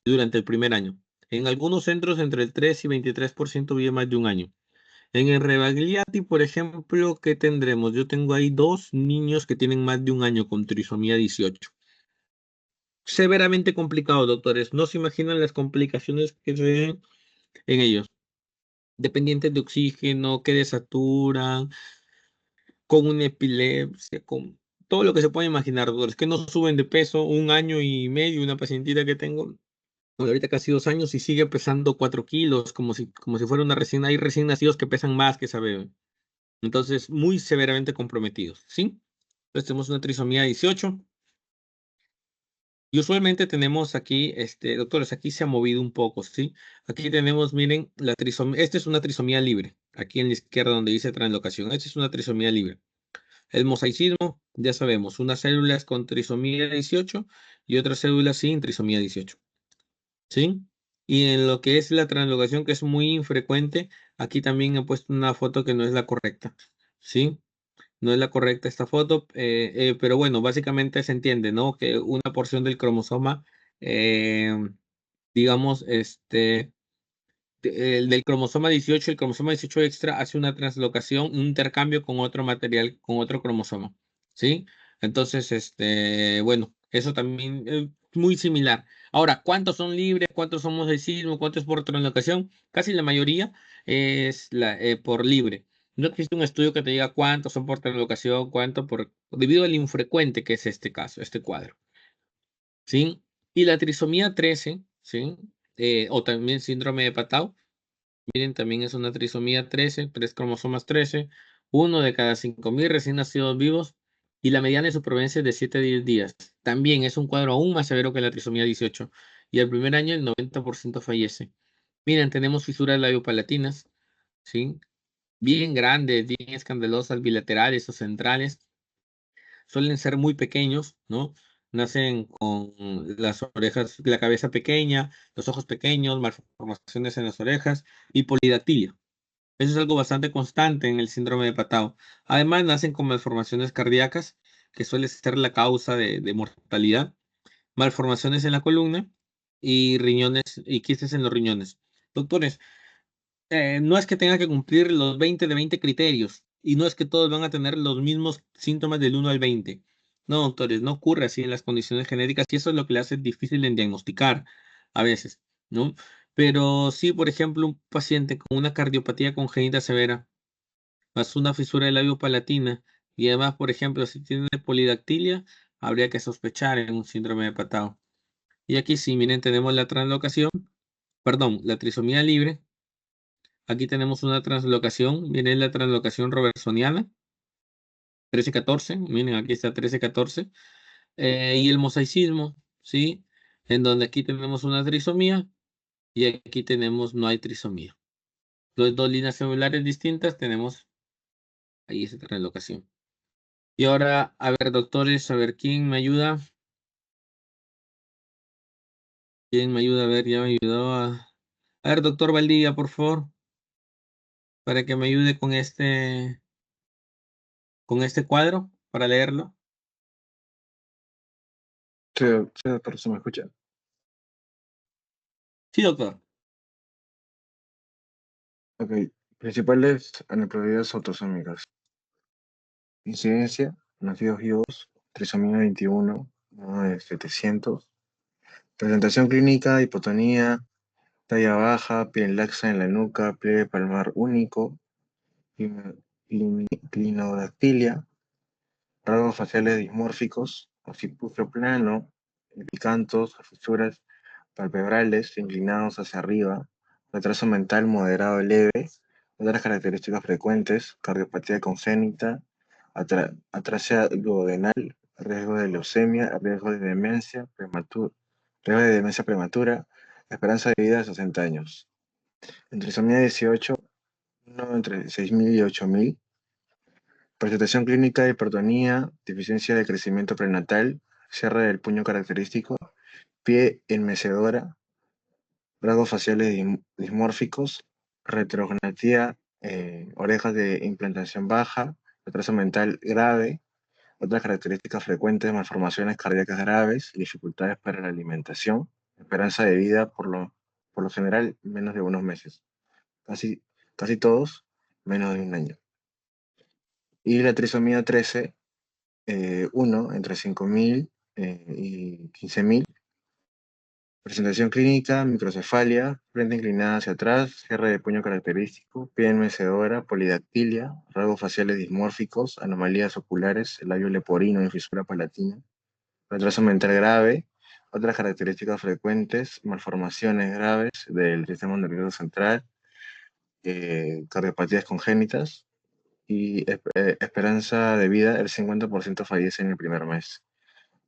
durante el primer año. En algunos centros, entre el 3 y 23% vive más de un año. En el Rebagliati, por ejemplo, ¿qué tendremos? Yo tengo ahí 2 niños que tienen más de un año con trisomía 18. Severamente complicados, doctores. No se imaginan las complicaciones que se ven en ellos. Dependientes de oxígeno, que desaturan, con una epilepsia, con todo lo que se puede imaginar, doctores, que no suben de peso 1 año y medio, una pacientita que tengo, bueno, ahorita casi 2 años y sigue pesando 4 kilos, como si fuera hay recién nacidos que pesan más que esa bebé. Entonces, muy severamente comprometidos, ¿sí? Entonces tenemos una trisomía 18. Y usualmente tenemos aquí, doctores, aquí se ha movido un poco, ¿sí? Aquí tenemos, miren, la trisomía, esta es una trisomía libre, aquí en la izquierda donde dice translocación, esta es una trisomía libre. El mosaicismo, ya sabemos, unas células con trisomía 18 y otras células sin trisomía 18, ¿sí? Y en lo que es la translocación, que es muy infrecuente, aquí también he puesto una foto que no es la correcta, ¿sí? no es la correcta esta foto, pero bueno, básicamente se entiende, ¿no? Que una porción del cromosoma, digamos, el del cromosoma 18, el cromosoma 18 extra hace una translocación, un intercambio con otro material, con otro cromosoma, ¿sí? Entonces, bueno, eso también es muy similar. Ahora, ¿cuántos son libres? ¿Cuántos son mosaicismo? ¿Cuántos por translocación? Casi la mayoría es por libre. No existe un estudio que te diga cuántos son por translocación, cuánto debido al infrecuente que es este caso, este cuadro, ¿sí? Y la trisomía 13, ¿sí? O también síndrome de Patau. Miren, también es una trisomía 13, 3 cromosomas 13, uno de cada 5.000 recién nacidos vivos y la mediana de supervivencia es de 7 a 10 días. También es un cuadro aún más severo que la trisomía 18 y al primer año el 90% fallece. Miren, tenemos fisuras labiopalatinas, ¿sí? Bien grandes, bien escandalosas, bilaterales o centrales. Suelen ser muy pequeños, ¿no? Nacen con las orejas, la cabeza pequeña, los ojos pequeños, malformaciones en las orejas y polidactilia. Eso es algo bastante constante en el síndrome de Patau. Además, nacen con malformaciones cardíacas, que suele ser la causa de mortalidad, malformaciones en la columna y riñones y quistes en los riñones. Doctores, no es que tenga que cumplir los 20 de 20 criterios y no es que todos van a tener los mismos síntomas del 1 al 20. No, doctores, no ocurre así en las condiciones genéticas y eso es lo que le hace difícil de diagnosticar a veces, ¿no? Pero sí, por ejemplo, un paciente con una cardiopatía congénita severa, más una fisura del labio palatina y además, por ejemplo, si tiene polidactilia, habría que sospechar en un síndrome de Patau. Y aquí sí, miren, tenemos la translocación, perdón, la trisomía libre. Aquí tenemos una translocación, miren la translocación robertsoniana, 13-14, miren, aquí está 13-14, y el mosaicismo, ¿sí? En donde aquí tenemos una trisomía y aquí tenemos no hay trisomía. Las dos líneas celulares distintas tenemos ahí esa translocación. Y ahora, a ver, doctores, a ver, ¿quién me ayuda? ¿Quién me ayuda? A ver, ya me ayudó a... A ver, doctor Valdivia, por favor, para que me ayude con este cuadro, para leerlo. Sí, sí, doctor, ¿se me escucha? Sí, doctor. Ok. Principales aneuploidías autosómicas. Incidencia, nacidos vivos, trisomía 21, uno de 700. Presentación clínica, hipotonía, talla baja, piel laxa en la nuca, pliegue palmar único, clinodactilia, rasgos faciales dismórficos, occipucio plano, epicantos, fisuras palpebrales inclinados hacia arriba, retraso mental moderado leve, otras características frecuentes, cardiopatía congénita, atrasia duodenal, riesgo de leucemia, riesgo de demencia prematura, esperanza de vida de 60 años. En trisomía 18, uno entre 6.000 y 8.000. Presentación clínica de hipertonía, deficiencia de crecimiento prenatal, cierre del puño característico, pie en mecedora, rasgos faciales dismórficos, retrognatía, orejas de implantación baja, retraso mental grave, otras características frecuentes, malformaciones cardíacas graves, dificultades para la alimentación, esperanza de vida por lo general menos de unos meses, casi todos menos de un año. Y la trisomía 13, 1 entre 5.000 y 15.000. Presentación clínica, microcefalia, frente inclinada hacia atrás, cierre de puño característico, pie en mecedora, polidactilia, rasgos faciales dismórficos, anomalías oculares, labio leporino y fisura palatina, retraso mental grave, otras características frecuentes, malformaciones graves del sistema nervioso central, cardiopatías congénitas y esperanza de vida, el 50% fallece en el primer mes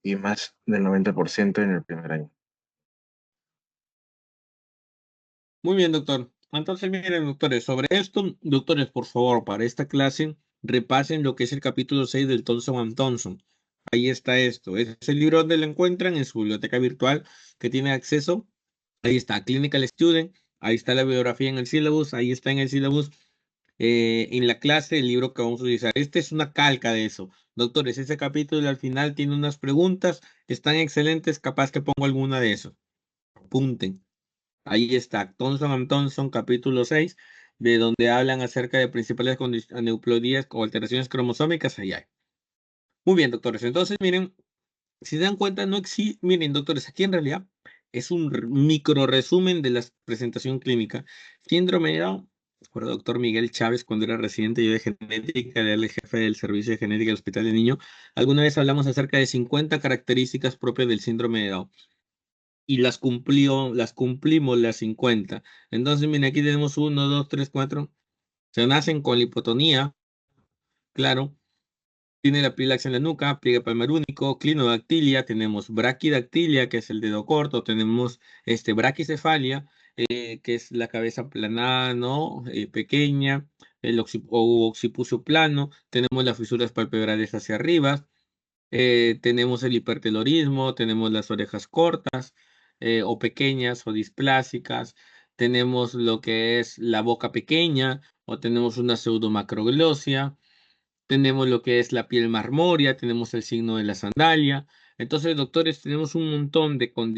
y más del 90% en el primer año. Muy bien, doctor. Entonces, miren, doctores, sobre esto, doctores, por favor, para esta clase, repasen lo que es el capítulo 6 del Thompson and Thompson. Ahí está esto. Es el libro donde lo encuentran en su biblioteca virtual que tiene acceso. Ahí está, Clinical Student. Ahí está la bibliografía en el syllabus. Ahí está en el syllabus en la clase el libro que vamos a utilizar. Este es una calca de eso. Doctores, ese capítulo al final tiene unas preguntas, están excelentes, capaz que pongo alguna de eso. Apunten. Ahí está, Thomson and Thomson, capítulo 6, de donde hablan acerca de principales aneuploidías o alteraciones cromosómicas. Ahí hay. Muy bien, doctores. Entonces, miren, si se dan cuenta, no existe. Miren, doctores, aquí en realidad es un micro resumen de la presentación clínica. Síndrome de Down, por el doctor Miguel Chávez, cuando era residente yo de genética, era el jefe del servicio de genética del Hospital de Niño. Alguna vez hablamos acerca de 50 características propias del síndrome de Down. Y las cumplimos las 50. Entonces, miren, aquí tenemos 1, 2, 3, 4. Se nacen con hipotonía, claro. Tiene la piel en la nuca, pliegue palmar único, clinodactilia, tenemos braquidactilia, que es el dedo corto, tenemos braquicefalia, que es la cabeza aplanada, ¿no? Pequeña, el occipucio plano, tenemos las fisuras palpebrales hacia arriba, tenemos el hipertelorismo, tenemos las orejas cortas, o pequeñas o displásicas, tenemos lo que es la boca pequeña, o tenemos una pseudomacroglosia, tenemos lo que es la piel marmórea, tenemos el signo de la sandalia. Entonces, doctores, tenemos un montón digamos,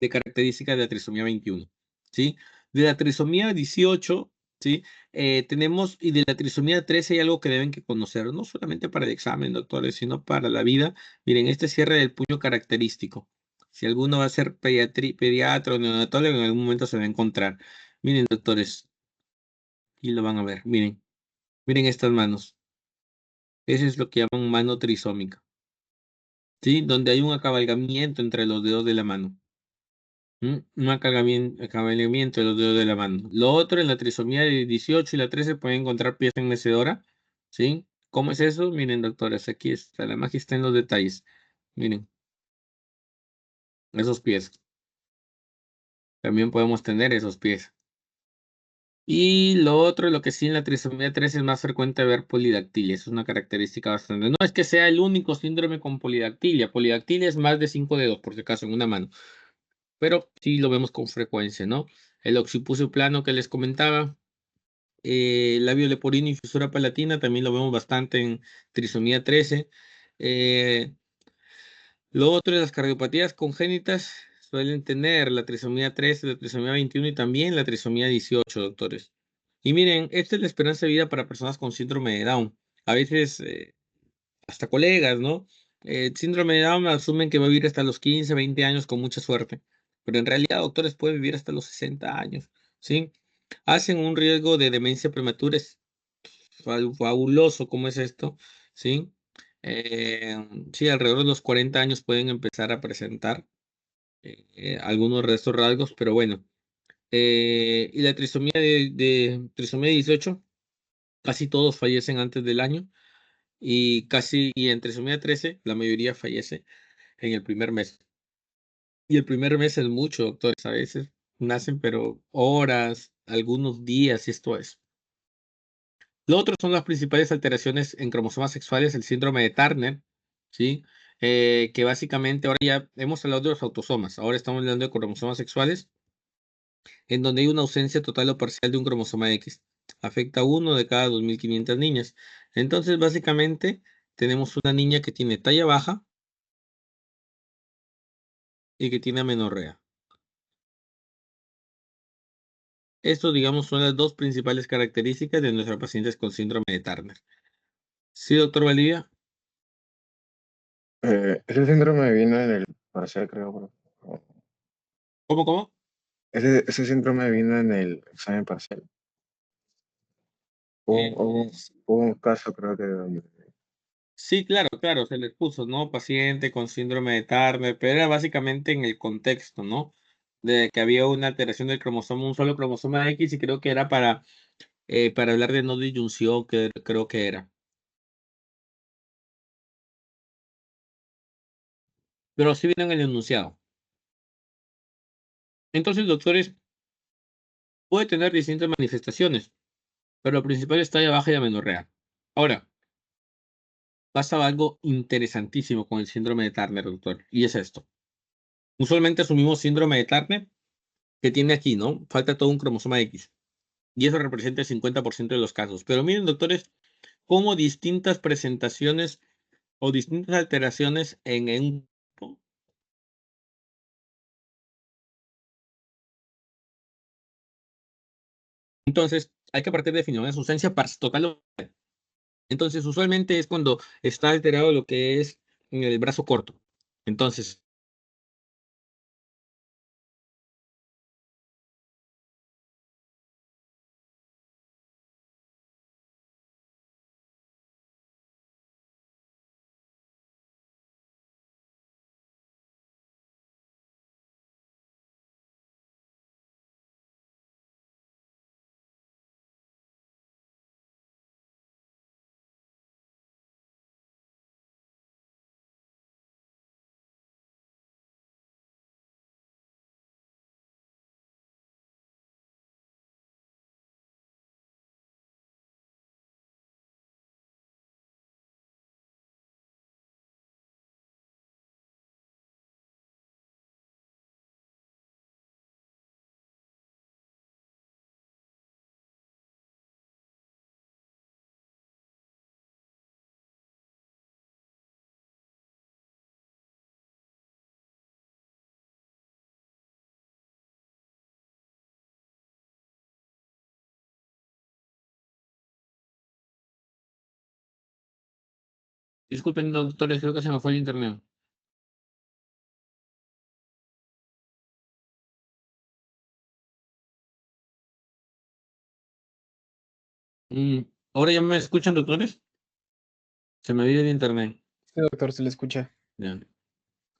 de características de la trisomía 21, ¿sí? De la trisomía 18, ¿sí? Tenemos, y de la trisomía 13 hay algo que deben que conocer, no solamente para el examen, doctores, sino para la vida. Miren, este cierre del puño característico. Si alguno va a ser pediatra o neonatólogo, en algún momento se va a encontrar. Miren, doctores, y lo van a ver, miren. Miren estas manos. Eso es lo que llaman mano trisómica, ¿sí? Donde hay un acabalgamiento entre los dedos de la mano. Un acabalgamiento de los dedos de la mano. Lo otro, en la trisomía de 18 y la 13 pueden encontrar pieza enmecedora, ¿sí? ¿Cómo es eso? Miren, doctores, aquí está, la magia está en los detalles. Miren, esos pies. También podemos tener esos pies. Y lo otro, lo que sí en la trisomía 13 es más frecuente ver polidactilia. Es una característica bastante. No es que sea el único síndrome con polidactilia. Polidactilia es más de 5 dedos, por si acaso, en una mano. Pero sí lo vemos con frecuencia, ¿no? El occipucio plano que les comentaba. Labio leporino y fisura palatina también lo vemos bastante en trisomía 13. Lo otro es las cardiopatías congénitas. Suelen tener la trisomía 13, la trisomía 21 y también la trisomía 18, doctores. Y miren, esta es la esperanza de vida para personas con síndrome de Down. A veces, hasta colegas, ¿no? Síndrome de Down asumen que va a vivir hasta los 15, 20 años con mucha suerte. Pero en realidad, doctores, puede vivir hasta los 60 años, ¿sí? Hacen un riesgo de demencia prematura. Es fabuloso cómo es esto, ¿sí? Sí, alrededor de los 40 años pueden empezar a presentar algunos de estos rasgos, pero bueno. Y la trisomía de trisomía 18, casi todos fallecen antes del año y en trisomía 13 la mayoría fallece en el primer mes. Y el primer mes es mucho, doctores, a veces nacen pero horas, algunos días, y esto es. Lo otro son las principales alteraciones en cromosomas sexuales, el síndrome de Turner, ¿sí? Que básicamente ahora ya hemos hablado de los autosomas, ahora estamos hablando de cromosomas sexuales, en donde hay una ausencia total o parcial de un cromosoma X. Afecta a 1 de cada 2.500 niñas. Entonces, básicamente, tenemos una niña que tiene talla baja y que tiene amenorrea. Estos, digamos, son las dos principales características de nuestros pacientes con síndrome de Turner. ¿Sí, doctor Valdivia? Ese síndrome vino en el parcial, creo, bro. ¿Cómo? Ese síndrome vino en el examen parcial. Hubo un caso, creo que donde... Sí, claro, se les puso, ¿no? Paciente con síndrome de Turner, pero era básicamente en el contexto, ¿no? De que había una alteración del cromosoma, un solo cromosoma X, y creo que era para hablar de no disyunción, que creo que era. Pero sí viene en el enunciado. Entonces, doctores, puede tener distintas manifestaciones, pero lo principal es talla baja y amenorrea. Ahora, pasa algo interesantísimo con el síndrome de Turner, doctor, y es esto. Usualmente asumimos síndrome de Turner que tiene aquí, ¿no? Falta todo un cromosoma X. y eso representa el 50% de los casos. Pero miren, doctores, cómo distintas presentaciones o distintas alteraciones en un... Entonces, hay que partir de definiciones de ausencia para total. Entonces, usualmente es cuando está alterado lo que es el brazo corto. Entonces, disculpen, doctores, creo que se me fue el internet. ¿Ahora ya me escuchan, doctores? Se me viene el internet. Sí, doctor, se le escucha. Ya.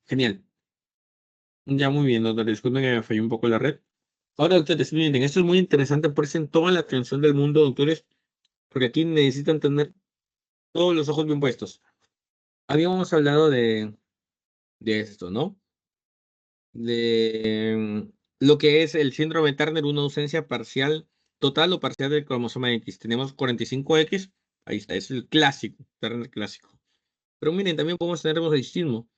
Genial. Ya, muy bien, doctor. Disculpen que me falló un poco la red. Ahora, doctores, miren, esto es muy interesante. Presten toda la atención del mundo, doctores, porque aquí necesitan tener todos los ojos bien puestos. Habíamos hablado de esto, ¿no? De lo que es el síndrome de Turner, una ausencia parcial, total o parcial del cromosoma X. Tenemos 45X, ahí está, es el clásico, Turner clásico. Pero miren, también podemos tener distinto,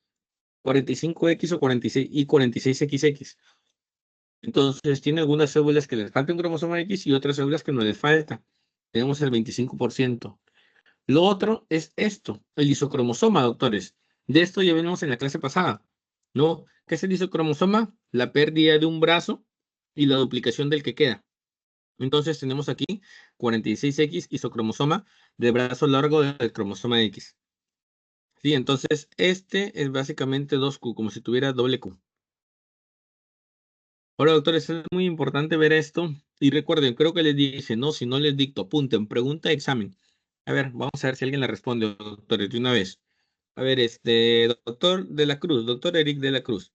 45X o 46 y 46XX. Entonces, tiene algunas células que les falta un cromosoma X y otras células que no les falta. Tenemos el 25%. Lo otro es esto, el isocromosoma, doctores. De esto ya vimos en la clase pasada, ¿no? ¿Qué es el isocromosoma? La pérdida de un brazo y la duplicación del que queda. Entonces tenemos aquí 46X isocromosoma del brazo largo del cromosoma X. Sí, entonces este es básicamente 2Q, como si tuviera doble Q. Ahora, doctores, es muy importante ver esto. Y recuerden, creo que les dije, no, si no les dicto, apunten, pregunta, examen. A ver, vamos a ver si alguien la responde, doctores, de una vez. A ver, doctor de la Cruz, doctor Eric de la Cruz.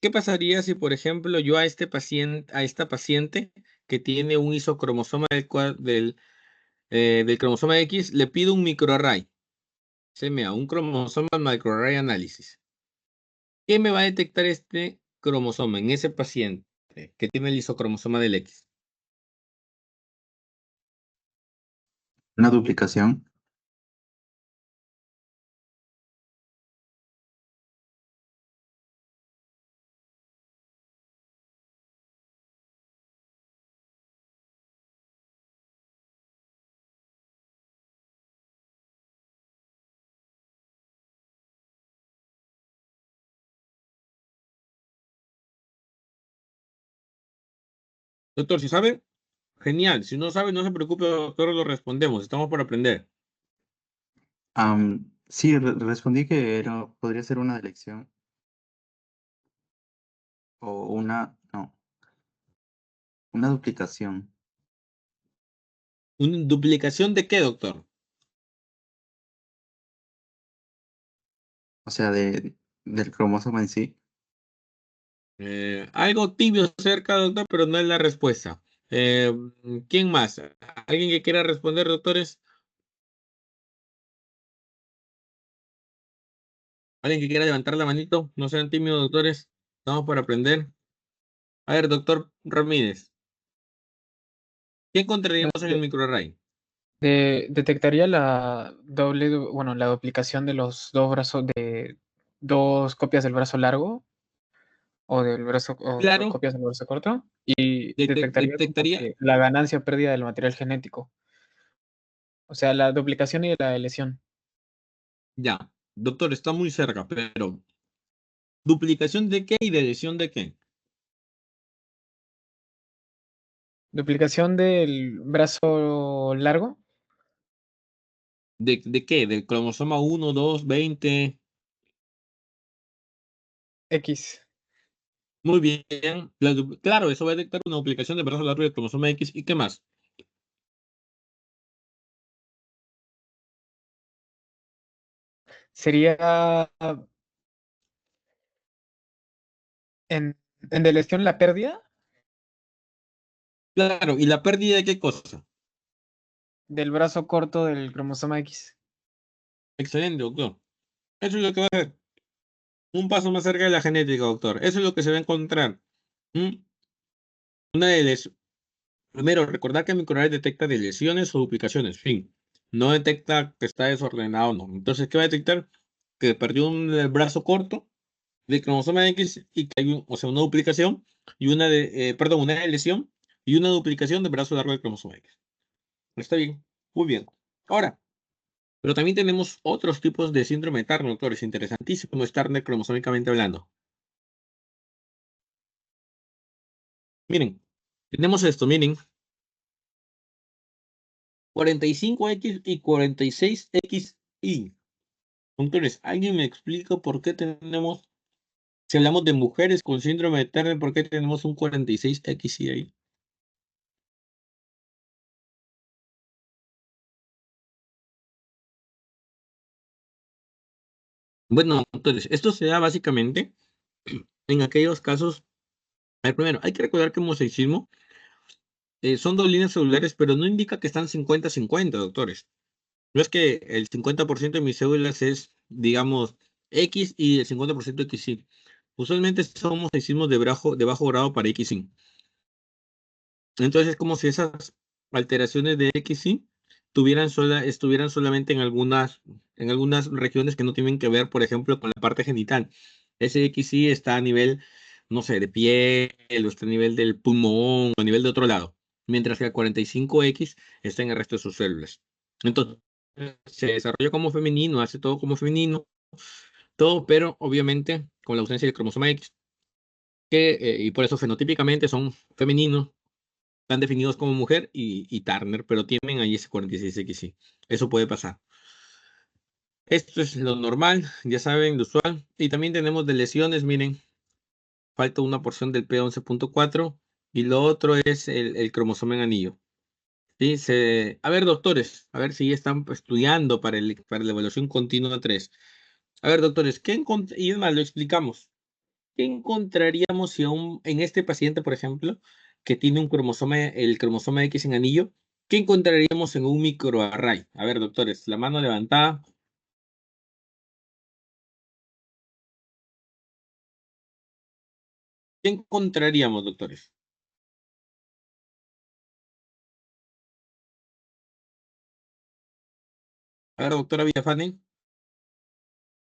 ¿Qué pasaría si, por ejemplo, yo a esta paciente que tiene un isocromosoma del cromosoma X, le pido un microarray? CMA, un cromosoma microarray análisis. ¿Qué me va a detectar este cromosoma en ese paciente que tiene el isocromosoma del X? Una duplicación. Doctor, si sabe, genial. Si no sabe, no se preocupe, doctor, lo respondemos. Estamos por aprender. Sí, respondí que podría ser una elección o no, una duplicación. ¿Una duplicación de qué, doctor? O sea, del cromosoma en sí. Algo tibio cerca, doctor, pero no es la respuesta. ¿Quién más? ¿Alguien que quiera responder, doctores? ¿Alguien que quiera levantar la manito? No sean tímidos, doctores. Estamos para aprender. A ver, doctor Ramírez. ¿Qué encontraríamos en el microarray? Detectaría la la duplicación de los dos brazos, de dos copias del brazo largo, o del brazo, o Claro, copias del brazo corto, y detectaría como detectaría, que la ganancia o pérdida del material genético. O sea, la duplicación y la lesión. ya, doctor, está muy cerca, pero ¿duplicación de qué y de lesión de qué? Duplicación del brazo largo, ¿De qué? ¿Del cromosoma 1, 2, 20? X. Muy bien. Claro, eso va a detectar una duplicación del brazo largo del cromosoma X. ¿Y qué más? Sería en de lesión la pérdida Claro, ¿y la pérdida de qué cosa? del brazo corto del cromosoma X. Excelente, doctor. Eso es lo que va a hacer. Un paso más cerca de la genética, doctor. Eso es lo que se va a encontrar. ¿Mm? Una de les... Primero, recordar que el microarray detecta de lesiones o duplicaciones. Fin. No detecta que está desordenado, no. Entonces, ¿qué va a detectar? Que perdió un brazo corto del cromosoma X y que hay o sea, una duplicación y perdón, una lesión y una duplicación del brazo largo del cromosoma X. Está bien, muy bien. Ahora, pero también tenemos otros tipos de síndrome de Turner, doctores, interesantísimo, como es Turner cromosómicamente hablando. Miren, tenemos esto, miren, 45X y 46XY. Doctores, ¿alguien me explica por qué tenemos, si hablamos de mujeres con síndrome de Turner, por qué tenemos un 46XY ahí? Bueno, entonces, esto se da básicamente en aquellos casos. A ver, primero, hay que recordar que el mosaicismo son dos líneas celulares, pero no indica que están 50-50, doctores. No es que el 50% de mis células es, digamos, X y el 50% XY. Usualmente son mosaicismos de bajo grado para XY. Entonces es como si esas alteraciones de XY estuvieran solamente en algunas regiones que no tienen que ver, por ejemplo, con la parte genital. Ese XY está a nivel, no sé, de piel, o está a nivel del pulmón, o a nivel de otro lado. Mientras que el 45X está en el resto de sus células. Entonces, se desarrolla como femenino, hace todo como femenino, todo, pero obviamente con la ausencia del cromosoma X, y por eso fenotípicamente son femeninos, están definidos como mujer y Turner, pero tienen ahí ese 46XY. Eso puede pasar. Esto es lo normal, ya saben, lo usual. Y también tenemos de lesiones, miren, falta una porción del P11.4 y lo otro es el cromosoma en anillo. ¿Sí? A ver, doctores, a ver si ya están estudiando para la evaluación continua 3. A ver, doctores, y es más, lo explicamos. ¿Qué encontraríamos si en este paciente, por ejemplo, que tiene el cromosoma X en anillo, qué encontraríamos en un microarray? A ver, doctores, la mano levantada. ¿Qué encontraríamos, doctores? A ver, doctora Villafane.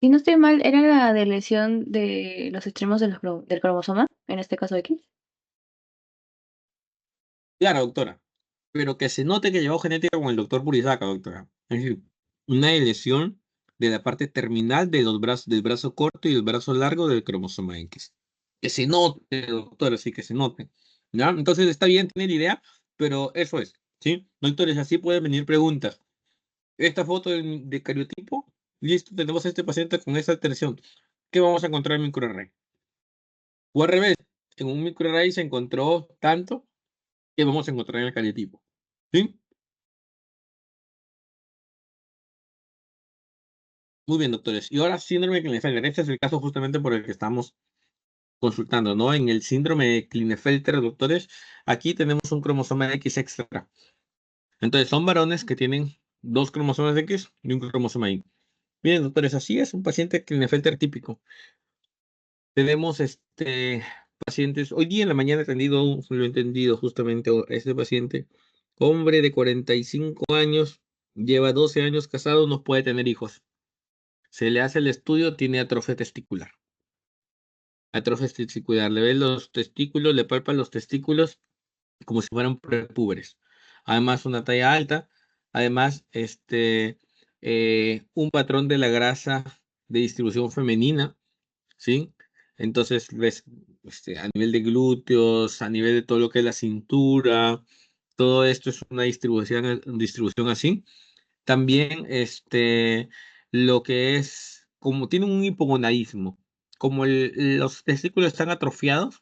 Si no estoy mal, ¿era la de lesión de los extremos del cromosoma? En este caso X. Claro, doctora. Pero que se note que llevó genética con el doctor Purizaca, doctora. Es decir, una lesión de la parte terminal de los brazos, del brazo corto y el brazo largo del cromosoma X. Que se note, doctora, sí que se note. ¿Ya? Entonces está bien tener idea, pero eso es, ¿sí? Doctores, así pueden venir preguntas. Esta foto de cariotipo, listo, tenemos a este paciente con esta alteración. ¿Qué vamos a encontrar en microarray? O al revés, en un microarray se encontró tanto que vamos a encontrar en el cariotipo. ¿Sí? Muy bien, doctores. Y ahora síndrome de Klinefelter. Este es el caso justamente por el que estamos consultando, ¿no? En el síndrome de Klinefelter, doctores, aquí tenemos un cromosoma X extra. Entonces, son varones que tienen dos cromosomas X y un cromosoma Y. Bien, doctores, así es un paciente Klinefelter típico. Tenemos pacientes, hoy día en la mañana lo he entendido justamente a este paciente, hombre de 45 años, lleva 12 años casado, no puede tener hijos. Se le hace el estudio, tiene atrofia testicular. Atrofia testicular. Le ve los testículos, le palpa los testículos como si fueran prepúberes. Además, una talla alta. Además, un patrón de la grasa de distribución femenina, ¿sí? Entonces, ves, a nivel de glúteos, a nivel de todo lo que es la cintura, todo esto es una distribución así. También, lo que es, como tiene un hipogonadismo, como los testículos están atrofiados,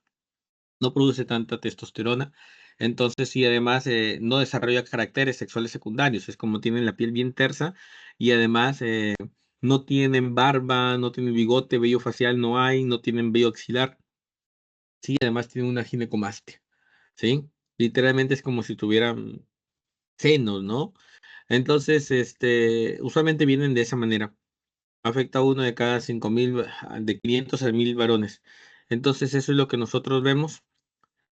no produce tanta testosterona, entonces y además no desarrolla caracteres sexuales secundarios, es como tienen la piel bien tersa y además no tienen barba, no tienen bigote, vello facial no hay, no tienen vello axilar, sí, además tienen una ginecomastia, ¿sí? Literalmente es como si tuvieran senos, ¿no? Entonces, usualmente vienen de esa manera. Afecta a uno de cada 5.000, de 500 a 1.000 varones. Entonces, eso es lo que nosotros vemos.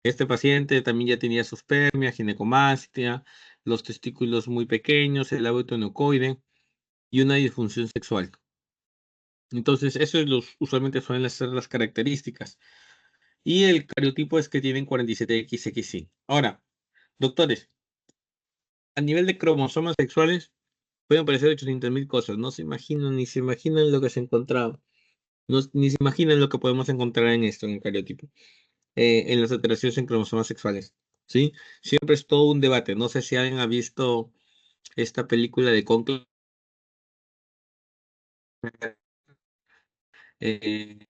Este paciente también ya tenía zoospermia, ginecomastia, los testículos muy pequeños, el labio tonocoide y una disfunción sexual. Entonces, eso es usualmente suelen ser las características. Y el cariotipo es que tienen 47XXY. Ahora, doctores, a nivel de cromosomas sexuales, pueden aparecer 800.000 cosas. No se imaginan, ni se imaginan lo que se encontraba. Ni se imaginan lo que podemos encontrar en esto, en el cariotipo. En las alteraciones en cromosomas sexuales, ¿sí? Siempre es todo un debate. No sé si alguien ha visto esta película de Cónclave. Eh,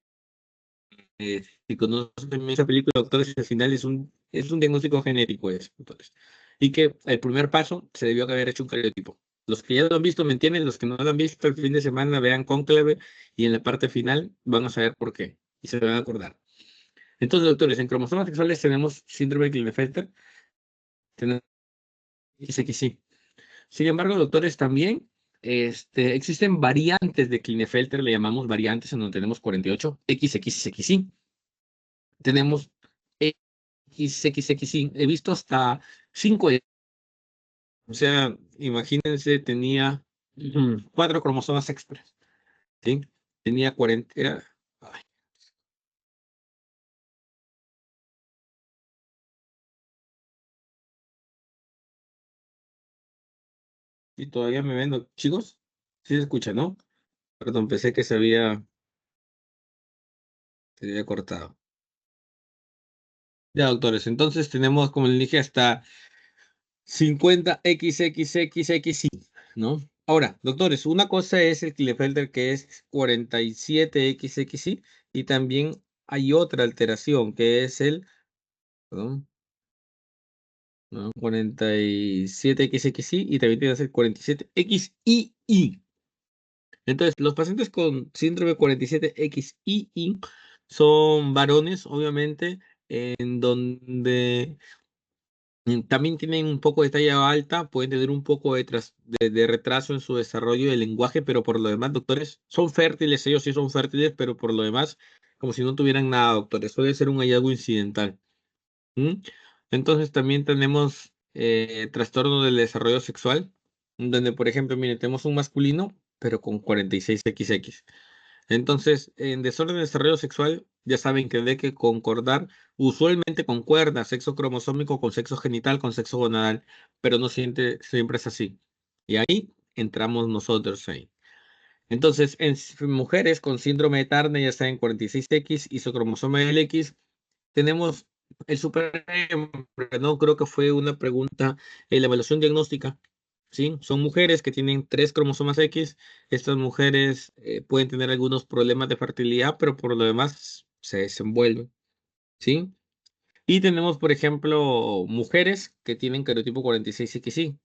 si conocen esa película, doctores, al final es un diagnóstico genético, doctores. Y que el primer paso se debió haber hecho un cariotipo. Los que ya lo han visto me entienden, los que no lo han visto el fin de semana vean Cónclave y en la parte final van a saber por qué y se van a acordar. Entonces, doctores, en cromosomas sexuales tenemos síndrome de Klinefelter, tenemos XXY. Sin embargo, doctores, también existen variantes de Klinefelter, le llamamos variantes, en donde tenemos 48, XXXY. Tenemos XXXY, he visto hasta 5, o sea, imagínense, tenía 4 cromosomas extras, ¿sí? Tenía 40, ay, y todavía me ven, chicos, sí se escucha, ¿no? Perdón, pensé que se había cortado. Ya, doctores, entonces tenemos, como les dije, hasta 50XXXXY, ¿no? Ahora, doctores, una cosa es el Klinefelter que es 47XXY y también hay otra alteración que es perdón, ¿no? 47XXY y también tiene que ser 47XII. Entonces, los pacientes con síndrome 47XII son varones, obviamente, en donde también tienen un poco de talla alta, pueden tener un poco de retraso en su desarrollo del lenguaje, pero por lo demás, doctores, son fértiles, ellos sí son fértiles, pero por lo demás, como si no tuvieran nada, doctores, suele ser un hallazgo incidental. ¿Mm? Entonces también tenemos trastorno del desarrollo sexual, donde, por ejemplo, miren, tenemos un masculino, pero con 46XX. Entonces, en desorden de desarrollo sexual, ya saben que debe que concordar, usualmente concuerda sexo cromosómico con sexo genital, con sexo gonadal, pero no siempre es así. Y ahí entramos nosotros ahí. Entonces, en mujeres con síndrome de Turner, ya saben, 46X, isocromosoma del X, tenemos el superhéroe, ¿no? Creo que fue una pregunta en la evaluación diagnóstica. ¿Sí? Son mujeres que tienen 3 cromosomas X. Estas mujeres pueden tener algunos problemas de fertilidad, pero por lo demás se desenvuelven. ¿Sí? Y tenemos, por ejemplo, mujeres que tienen cariotipo 46XY.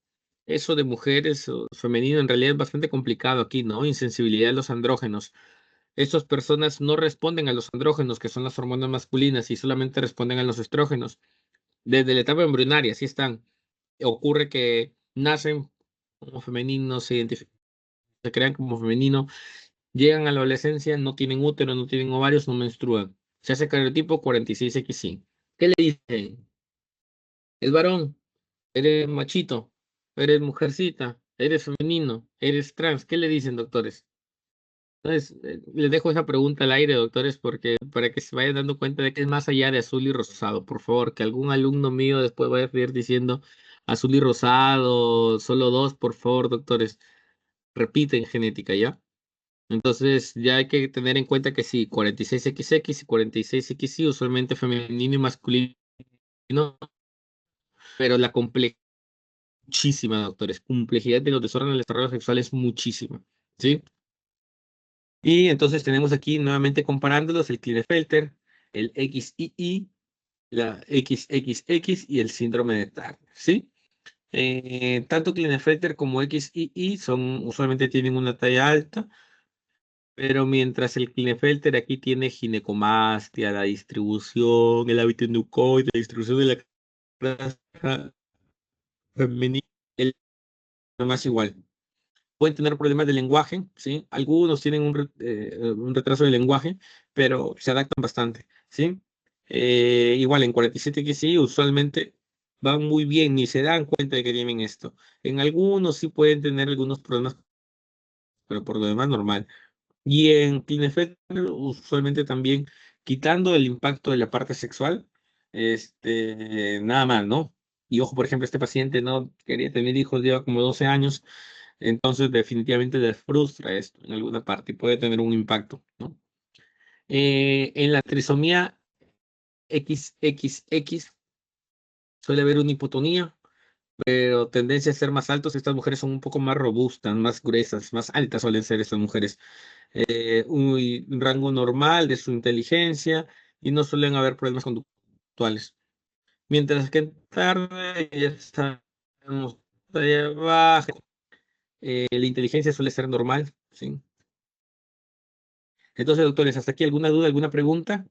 Eso de mujeres o femenino en realidad es bastante complicado aquí, ¿no? Insensibilidad a los andrógenos. Estas personas no responden a los andrógenos, que son las hormonas masculinas, y solamente responden a los estrógenos. Desde la etapa embrionaria, así están. Ocurre que nacen como femeninos, se crean como femenino, llegan a la adolescencia, no tienen útero, no tienen ovarios, no menstruan. Se hace cariotipo 46XY. ¿Qué le dicen? Es varón, eres machito, eres mujercita, eres femenino, eres trans. ¿Qué le dicen, doctores? Entonces, les dejo esa pregunta al aire, doctores, porque para que se vayan dando cuenta de que es más allá de azul y rosado. Por favor, que algún alumno mío después vaya a ir diciendo azul y rosado, solo dos, por favor, doctores. Repiten genética, ¿ya? Entonces, ya hay que tener en cuenta que sí, 46XX y 46XY, usualmente femenino y masculino, pero la complejidad muchísima, doctores. Complejidad de los desórdenes del desarrollo sexual es muchísima, ¿sí? Y entonces tenemos aquí nuevamente comparándolos el Klinefelter, el XII, la XXX y el síndrome de Turner, ¿sí? Tanto Klinefelter como XII usualmente tienen una talla alta, pero mientras el Klinefelter aquí tiene ginecomastia, la distribución, el hábito nucoide, la distribución de la grasa femenina, el más igual. Pueden tener problemas de lenguaje, ¿sí? Algunos tienen un retraso de lenguaje, pero se adaptan bastante, ¿sí? Igual en 47 que sí, usualmente van muy bien, ni se dan cuenta de que tienen esto. En algunos sí pueden tener algunos problemas, pero por lo demás normal. Y en Klinefelter, usualmente también, quitando el impacto de la parte sexual, nada más, ¿no? Y ojo, por ejemplo, este paciente no quería tener hijos, lleva como 12 años, entonces definitivamente les frustra esto en alguna parte y puede tener un impacto, ¿no? En la trisomía XXX suele haber una hipotonía, pero tendencia a ser más altos. Estas mujeres son un poco más robustas, más gruesas, más altas suelen ser estas mujeres. Un rango normal de su inteligencia y no suelen haber problemas conductuales. Mientras que en tarde ya estamos talla baja, la inteligencia suele ser normal, ¿sí? Entonces, doctores, ¿hasta aquí alguna duda, alguna pregunta?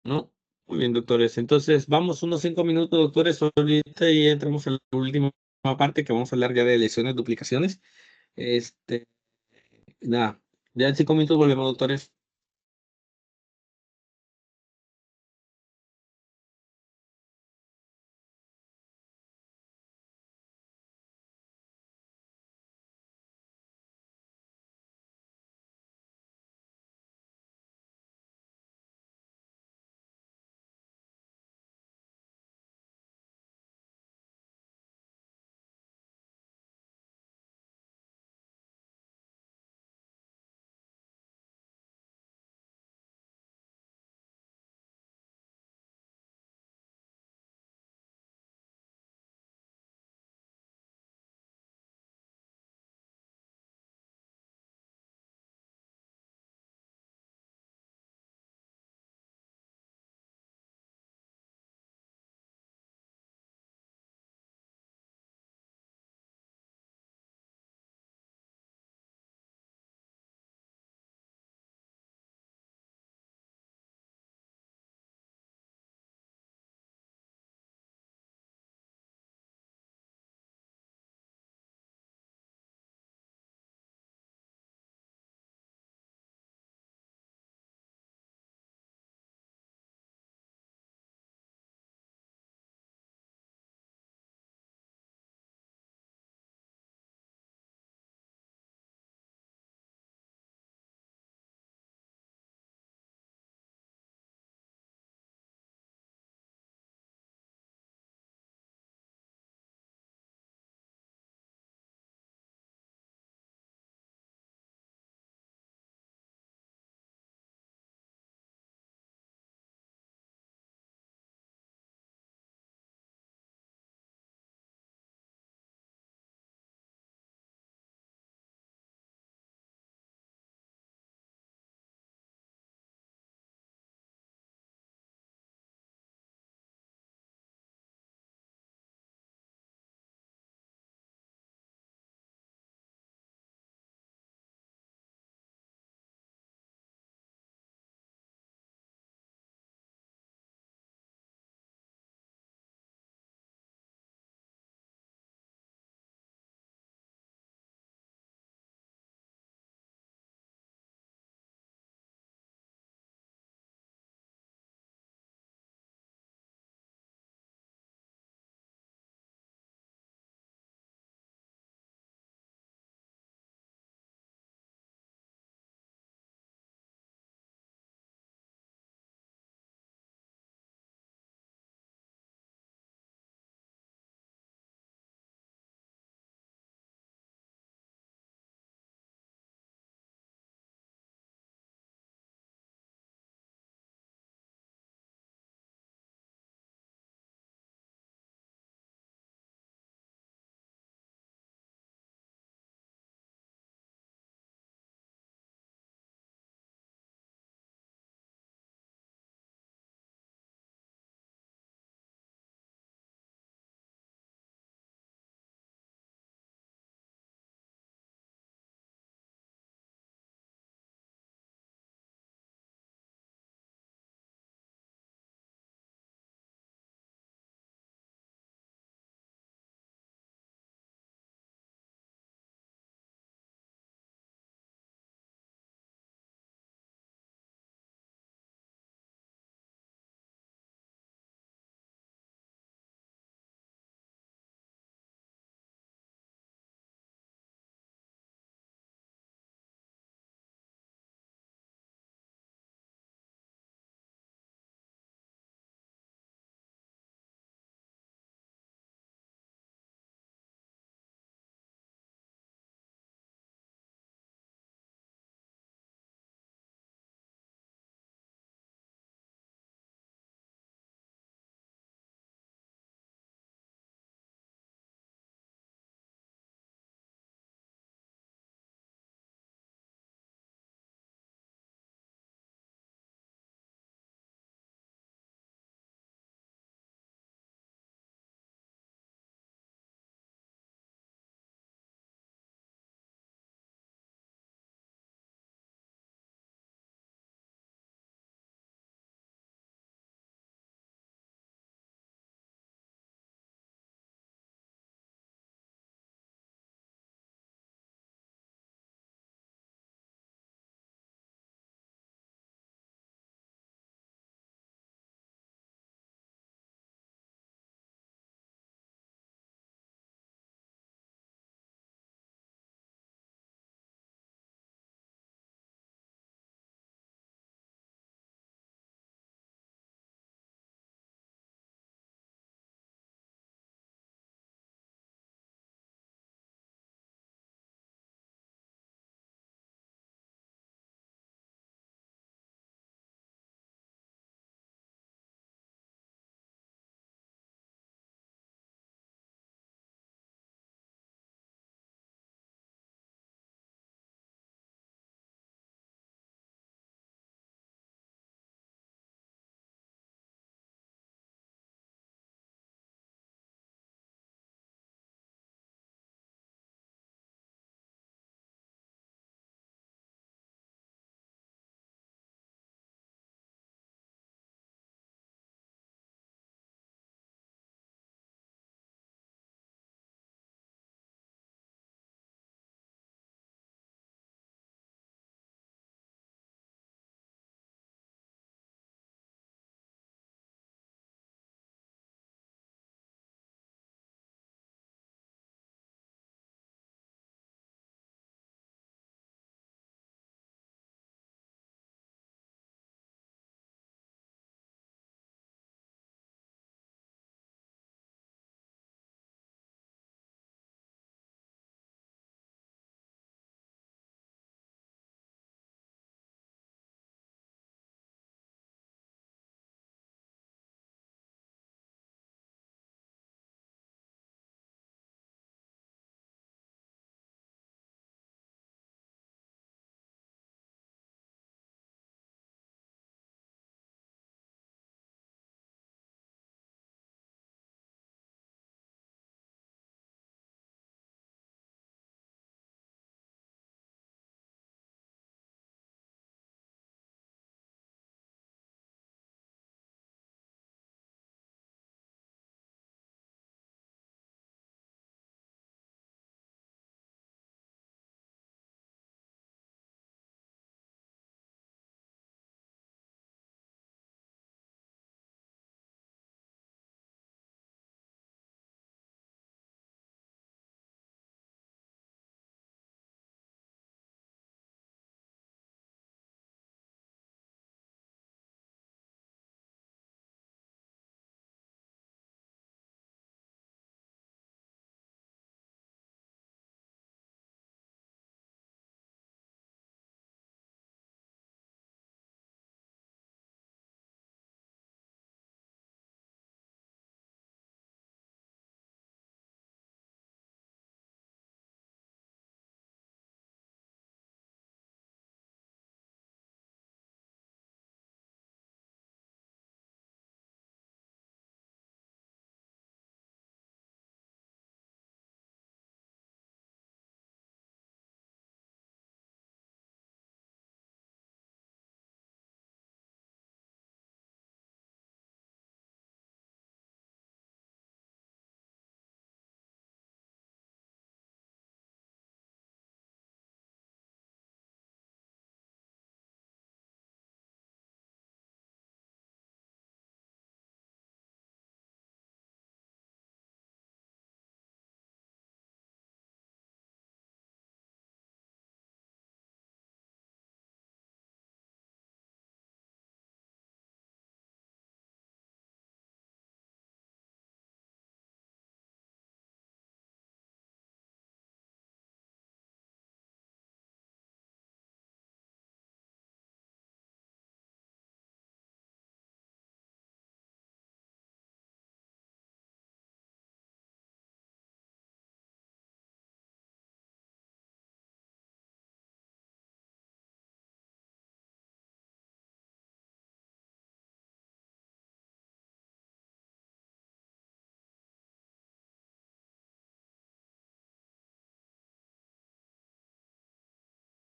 ¿No? Muy bien, doctores. Entonces, vamos unos 5 minutos, doctores, ahorita y entramos a la última parte que vamos a hablar ya de lesiones, duplicaciones. Este, nada, ya en 5 minutos volvemos, doctores.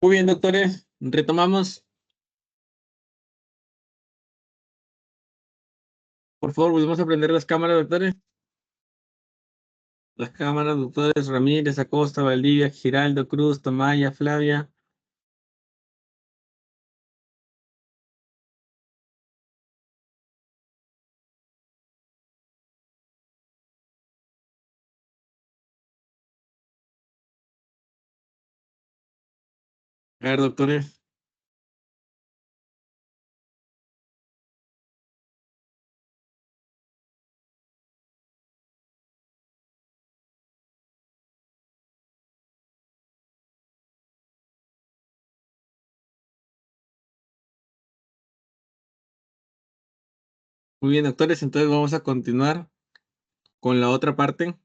Muy bien, doctores. Retomamos. Por favor, volvemos a prender las cámaras, doctores. Las cámaras, doctores Ramírez, Acosta, Valdivia, Giraldo, Cruz, Tomaya, Flavia. A ver, doctores. Muy bien, doctores. Entonces vamos a continuar con la otra parte.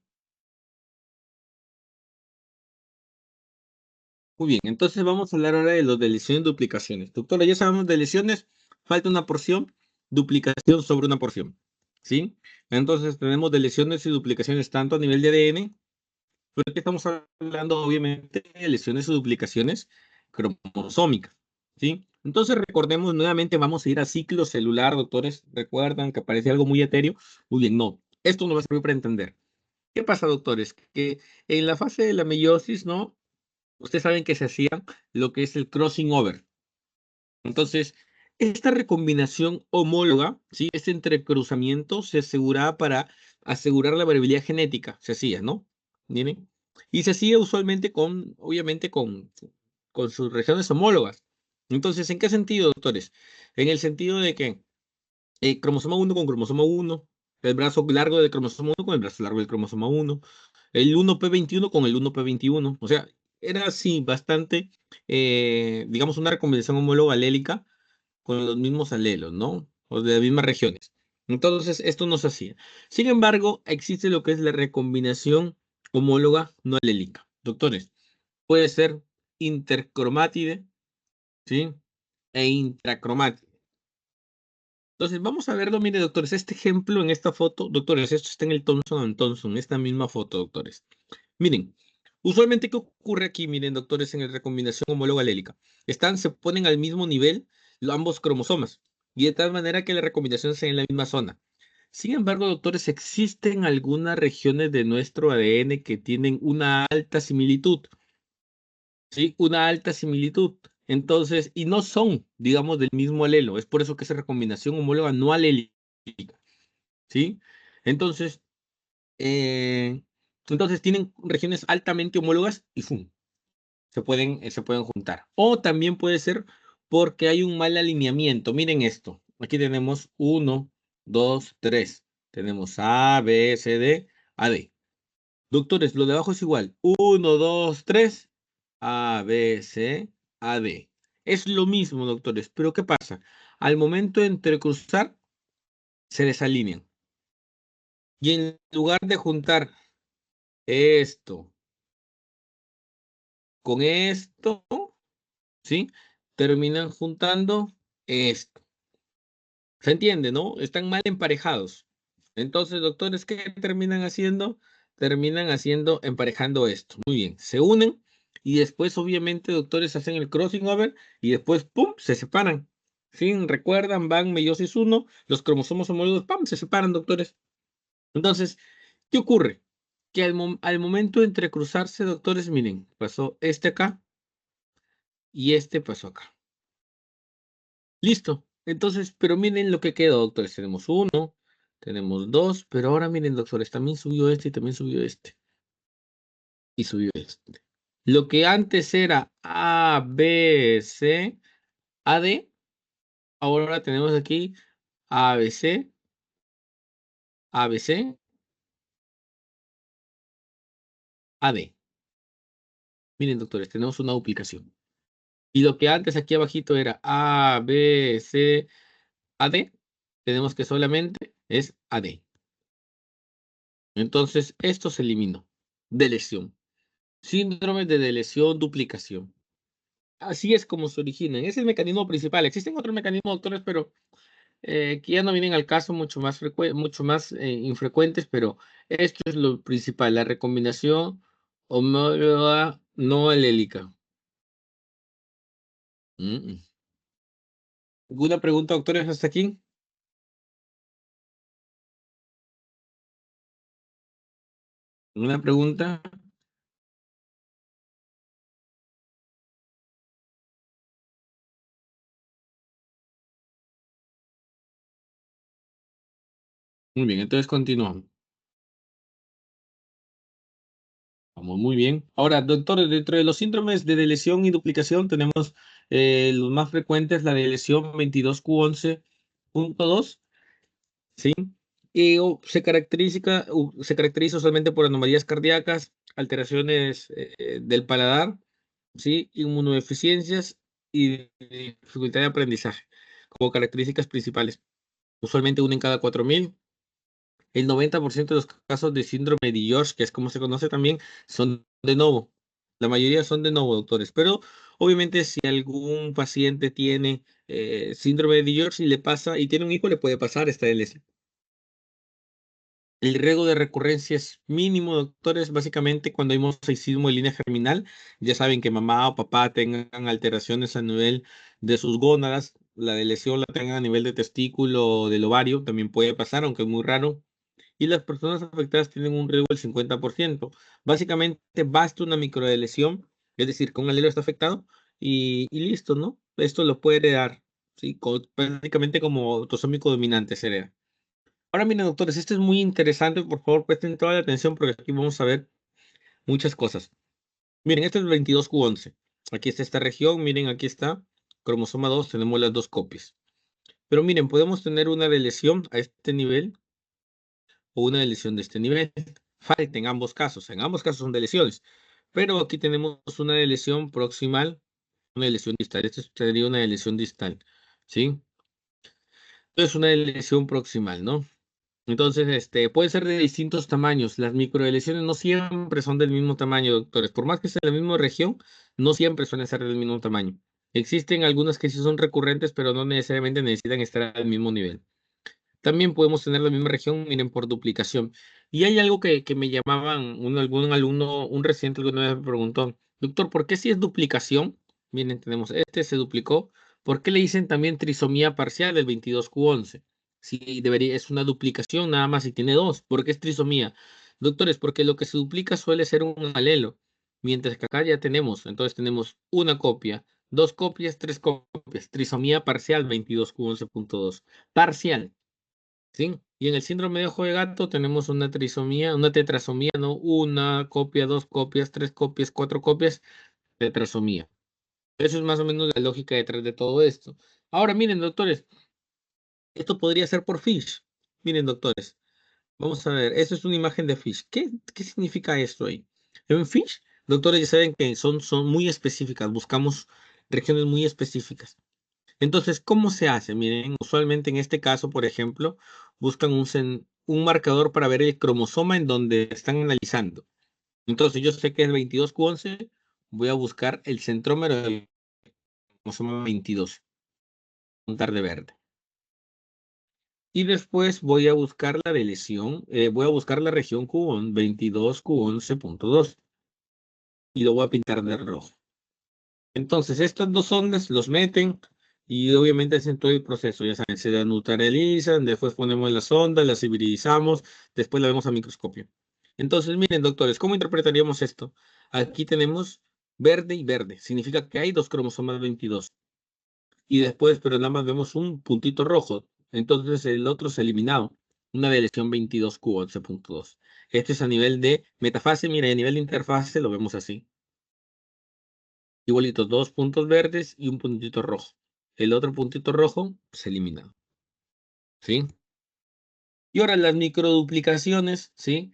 Muy bien, entonces vamos a hablar ahora de los de lesiones y duplicaciones. Doctora, ya sabemos de lesiones, falta una porción, duplicación sobre una porción. ¿Sí? Entonces tenemos de lesiones y duplicaciones tanto a nivel de ADN, pero aquí estamos hablando obviamente de lesiones y duplicaciones cromosómicas. ¿Sí? Entonces recordemos nuevamente, vamos a ir a ciclo celular, doctores. ¿Recuerdan que parece algo muy etéreo? Muy bien, no. Esto no va a servir para entender. ¿Qué pasa, doctores? Que en la fase de la meiosis, ¿no? Ustedes saben que se hacía lo que es el crossing over. Entonces, esta recombinación homóloga, ¿sí? Este entrecruzamiento se aseguraba para asegurar la variabilidad genética, se hacía, ¿no? ¿Miren? Y se hacía usualmente con, obviamente, con sus regiones homólogas. Entonces, ¿en qué sentido, doctores? En el sentido de que cromosoma 1 con cromosoma 1, el brazo largo del cromosoma 1 con el brazo largo del cromosoma 1, el 1p21 con el 1p21. O sea, era así bastante, digamos, una recombinación homóloga alélica con los mismos alelos, ¿no? O de las mismas regiones. Entonces, esto no se hacía. Sin embargo, existe lo que es la recombinación homóloga no alélica. Doctores, puede ser intercromátide, ¿sí? E intracromátide. Entonces, vamos a verlo, mire, doctores, este ejemplo en esta foto, doctores, esto está en el Thomson & Thomson, esta misma foto, doctores. Miren, usualmente, ¿qué ocurre aquí? Miren, doctores, en la recombinación homóloga alélica. Se ponen al mismo nivel ambos cromosomas, y de tal manera que la recombinación sea en la misma zona. Sin embargo, doctores, existen algunas regiones de nuestro ADN que tienen una alta similitud. ¿Sí? Una alta similitud. Entonces, y no son, digamos, del mismo alelo. Es por eso que esa recombinación homóloga no alélica. ¿Sí? Entonces, eh, entonces tienen regiones altamente homólogas y ¡fum! Se pueden juntar. O también puede ser porque hay un mal alineamiento. Miren esto. Aquí tenemos 1, 2, 3. Tenemos A, B, C, D, A, D. Doctores, lo de abajo es igual. 1, 2, 3. A, B, C, A, D. Es lo mismo, doctores. Pero ¿qué pasa? Al momento de entrecruzar, se desalinean. Y en lugar de juntar esto con esto, ¿sí? Terminan juntando esto. ¿Se entiende, no? Están mal emparejados. Entonces, doctores, ¿qué terminan haciendo? Terminan haciendo, emparejando esto. Muy bien, se unen y después, obviamente, doctores, hacen el crossing over y después, ¡pum!, se separan. ¿Sí? Recuerdan, van meiosis 1, los cromosomas homólogos, ¡pum!, se separan, doctores. Entonces, ¿qué ocurre? Que al momento de entrecruzarse, doctores, miren, pasó este acá y este pasó acá. Listo. Entonces, pero miren lo que quedó, doctores. Tenemos 1, tenemos 2, pero ahora miren, doctores, también subió este y también subió este. Y subió este. Lo que antes era A, B, C, A, D, ahora tenemos aquí A, B, C, A, B, C, A, D. Miren, doctores, tenemos una duplicación. Y lo que antes aquí abajito era A, B, C, A, D, tenemos que solamente es A, D. Entonces, esto se eliminó de lesión. Síndrome de lesión, duplicación. Así es como se originan. Es el mecanismo principal. Existen otros mecanismos, doctores, pero que ya no vienen al caso, mucho más infrecuentes, pero esto es lo principal, la recombinación homóloga no alélica. Mm. ¿Alguna pregunta, doctores, hasta aquí? ¿Alguna pregunta? Muy bien, entonces continuamos. Vamos muy bien. Ahora, doctores, dentro de los síndromes de lesión y duplicación tenemos los más frecuentes, la de lesión 22q11.2, ¿sí? Y se caracteriza usualmente por anomalías cardíacas, alteraciones del paladar, ¿sí? Inmunodeficiencias y dificultad de aprendizaje como características principales. Usualmente 1 en cada 4.000. El 90% de los casos de síndrome de George, que es como se conoce también, son de novo. La mayoría son de novo, doctores. Pero obviamente si algún paciente tiene síndrome de George y le pasa y tiene un hijo, le puede pasar esta LS. El riesgo de recurrencia es mínimo, doctores, básicamente cuando hay mosaicismo de línea germinal. Ya saben que mamá o papá tengan alteraciones a nivel de sus gónadas, la de lesión la tengan a nivel de testículo o del ovario, también puede pasar, aunque es muy raro. Y las personas afectadas tienen un riesgo del 50%. Básicamente basta una microdeleción, es decir, que un alelo está afectado y listo, ¿no? Esto lo puede heredar, ¿sí? Prácticamente como autosómico dominante se hereda. Ahora miren, doctores, esto es muy interesante, por favor presten toda la atención porque aquí vamos a ver muchas cosas. Miren, este es el 22q11. Aquí está esta región, miren, aquí está, cromosoma 2, tenemos las dos copias. Pero miren, podemos tener una deleción a este nivel o una lesión de este nivel. Falta en ambos casos son de lesiones, pero aquí tenemos una lesión proximal, una lesión distal. Esta sería una lesión distal, ¿sí? Entonces una lesión proximal, ¿no? Entonces, puede ser de distintos tamaños. Las microlesiones no siempre son del mismo tamaño, doctores. Por más que sea en la misma región, no siempre suelen ser del mismo tamaño. Existen algunas que sí son recurrentes, pero no necesariamente necesitan estar al mismo nivel. También podemos tener la misma región, miren, por duplicación. Y hay algo que me llamaban, algún alumno, un residente alguna vez me preguntó, doctor, ¿por qué si es duplicación? Miren, tenemos se duplicó. ¿Por qué le dicen también trisomía parcial del 22q11? Si debería, es una duplicación nada más y tiene dos. ¿Por qué es trisomía? Doctores, porque lo que se duplica suele ser un alelo, mientras que acá ya tenemos, entonces tenemos una copia, dos copias, tres copias. Trisomía parcial 22q11.2. Parcial. ¿Sí? Y en el síndrome de ojo de gato tenemos una trisomía, una tetrasomía, ¿no? Una copia, dos copias, tres copias, cuatro copias, tetrasomía. Eso es más o menos la lógica detrás de todo esto. Ahora, miren, doctores, esto podría ser por Fish. Miren, doctores, vamos a ver, esto es una imagen de Fish. ¿Qué significa esto ahí? En Fish, doctores, ya saben que son muy específicas, buscamos regiones muy específicas. Entonces, ¿cómo se hace? Miren, usualmente en este caso, por ejemplo, buscan un marcador para ver el cromosoma en donde están analizando. Entonces, yo sé que es 22q11, voy a buscar el centrómero del cromosoma 22, puntar de verde. Y después voy a buscar la de lesión, voy a buscar la región Q1, 22q11.2 y lo voy a pintar de rojo. Entonces, estas dos ondas los meten y obviamente hacen todo el proceso. Ya saben, se neutralizan, después ponemos las ondas, las hibridizamos, después la vemos a microscopio. Entonces, miren, doctores, ¿cómo interpretaríamos esto? Aquí tenemos verde y verde. Significa que hay dos cromosomas 22. Y después, pero nada más vemos un puntito rojo. Entonces, el otro es eliminado. Una de lesión 22q11.2. Este es a nivel de metafase. Mira, a nivel de interfase lo vemos así. Igualitos, dos puntos verdes y un puntito rojo. El otro puntito rojo se elimina. ¿Sí? Y ahora las microduplicaciones, ¿sí?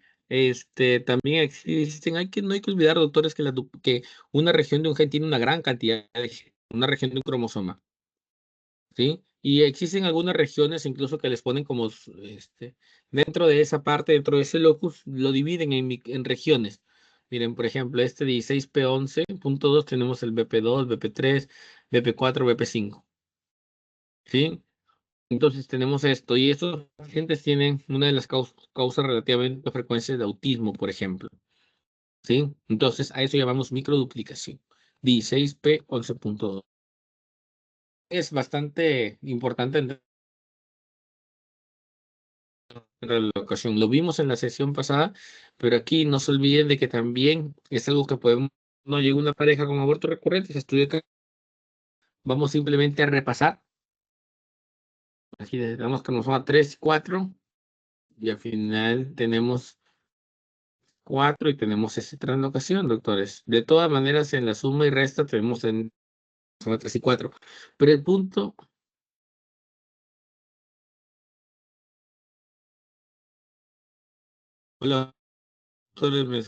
También existen, no hay que olvidar, doctores, que una región de un gen tiene una gran cantidad de genes, una región de un cromosoma, ¿sí? Y existen algunas regiones incluso que les ponen como, dentro de esa parte, dentro de ese locus, lo dividen en regiones. Miren, por ejemplo, este 16p11.2 tenemos el BP2, BP3, BP4, BP5, ¿sí? Entonces tenemos esto, y estos pacientes tienen una de las causas relativamente frecuentes de autismo, por ejemplo, ¿sí? Entonces a eso llamamos microduplicación, 16p11.2. Es bastante importante en la ocasión. Lo vimos en la sesión pasada, pero aquí no se olviden de que también es algo que podemos, no llega una pareja con aborto recurrente, se estudia acá. Vamos simplemente a repasar. Aquí tenemos cromosoma 3 y 4, y al final tenemos 4 y tenemos esa translocación, doctores. De todas maneras, en la suma y resta tenemos en cromosoma 3 y 4. Pero el punto... Hola, doctores, ¿me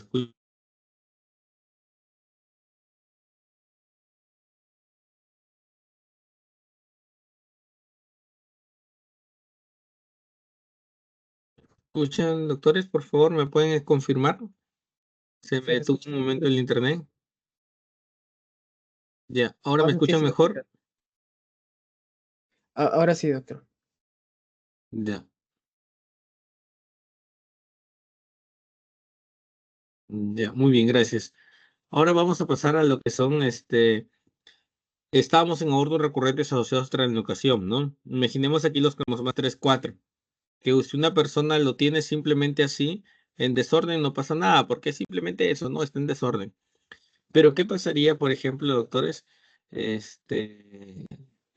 escuchan, doctores? Por favor, ¿me pueden confirmar? Se me detuvo un momento el internet. Ya, ¿ahora me escuchan mejor? Ahora sí, doctor. Ya. Ya, muy bien, gracias. Ahora vamos a pasar a lo que son, estábamos en abortos recurrentes asociados a translocación, ¿no? Imaginemos aquí los cromosomas 3, 4, que si una persona lo tiene simplemente así, en desorden no pasa nada, porque es simplemente eso, ¿no? Está en desorden. Pero ¿qué pasaría, por ejemplo, doctores?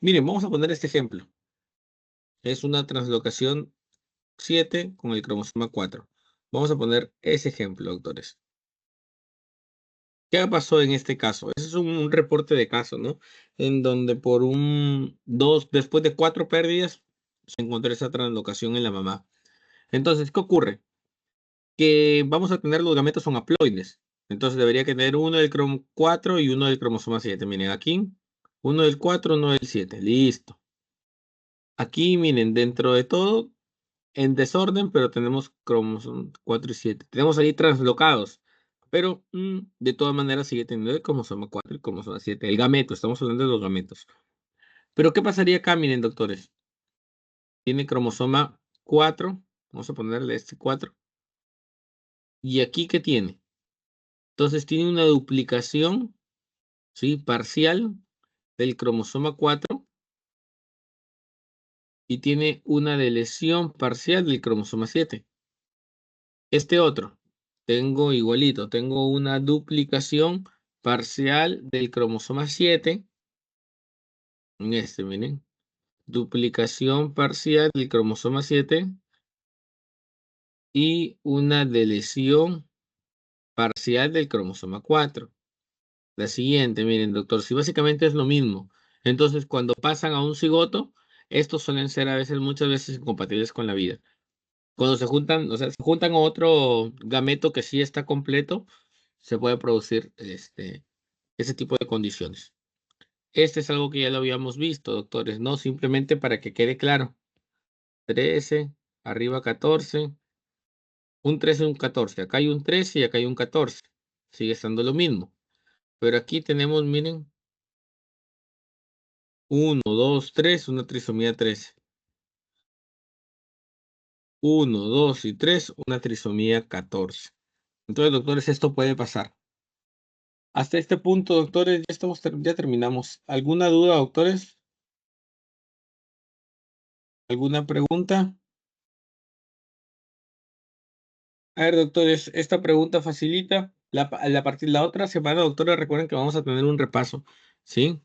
Miren, vamos a poner este ejemplo. Es una translocación 7 con el cromosoma 4. Vamos a poner ese ejemplo, doctores. ¿Qué pasó en este caso? Ese es un reporte de caso, ¿no? En donde después de 4 pérdidas, se encontró esa translocación en la mamá. Entonces, ¿qué ocurre? Que vamos a tener los gametos son haploides. Entonces debería tener uno del cromo 4 y uno del cromosoma 7. Miren, aquí, uno del 4, uno del 7. Listo. Aquí, miren, dentro de todo, en desorden, pero tenemos cromosomas 4 y 7. Tenemos ahí translocados, pero de todas maneras sigue teniendo el cromosoma 4 y el cromosoma 7. El gameto, estamos hablando de los gametos. Pero ¿qué pasaría acá? Miren, doctores. Tiene cromosoma 4, vamos a ponerle este 4. ¿Y aquí qué tiene? Entonces tiene una duplicación, ¿sí? Parcial del cromosoma 4 y tiene una deleción parcial del cromosoma 7. Este otro, tengo igualito, tengo una duplicación parcial del cromosoma 7. En este, miren. Duplicación parcial del cromosoma 7 y una deleción parcial del cromosoma 4. La siguiente, miren, doctor, si básicamente es lo mismo. Entonces, cuando pasan a un cigoto, estos suelen ser muchas veces incompatibles con la vida. Cuando se juntan, o sea, se juntan a otro gameto que sí está completo, se puede producir ese tipo de condiciones. Este es algo que ya lo habíamos visto, doctores, ¿no? Simplemente para que quede claro. 13, arriba 14, un 13 y un 14. Acá hay un 13 y acá hay un 14. Sigue estando lo mismo. Pero aquí tenemos, miren, 1, 2, 3, una trisomía 13. 1, 2 y 3, una trisomía 14. Entonces, doctores, esto puede pasar. Hasta este punto, doctores, ya terminamos. ¿Alguna duda, doctores? ¿Alguna pregunta? A ver, doctores, esta pregunta facilita. La otra semana, doctores, recuerden que vamos a tener un repaso, ¿sí?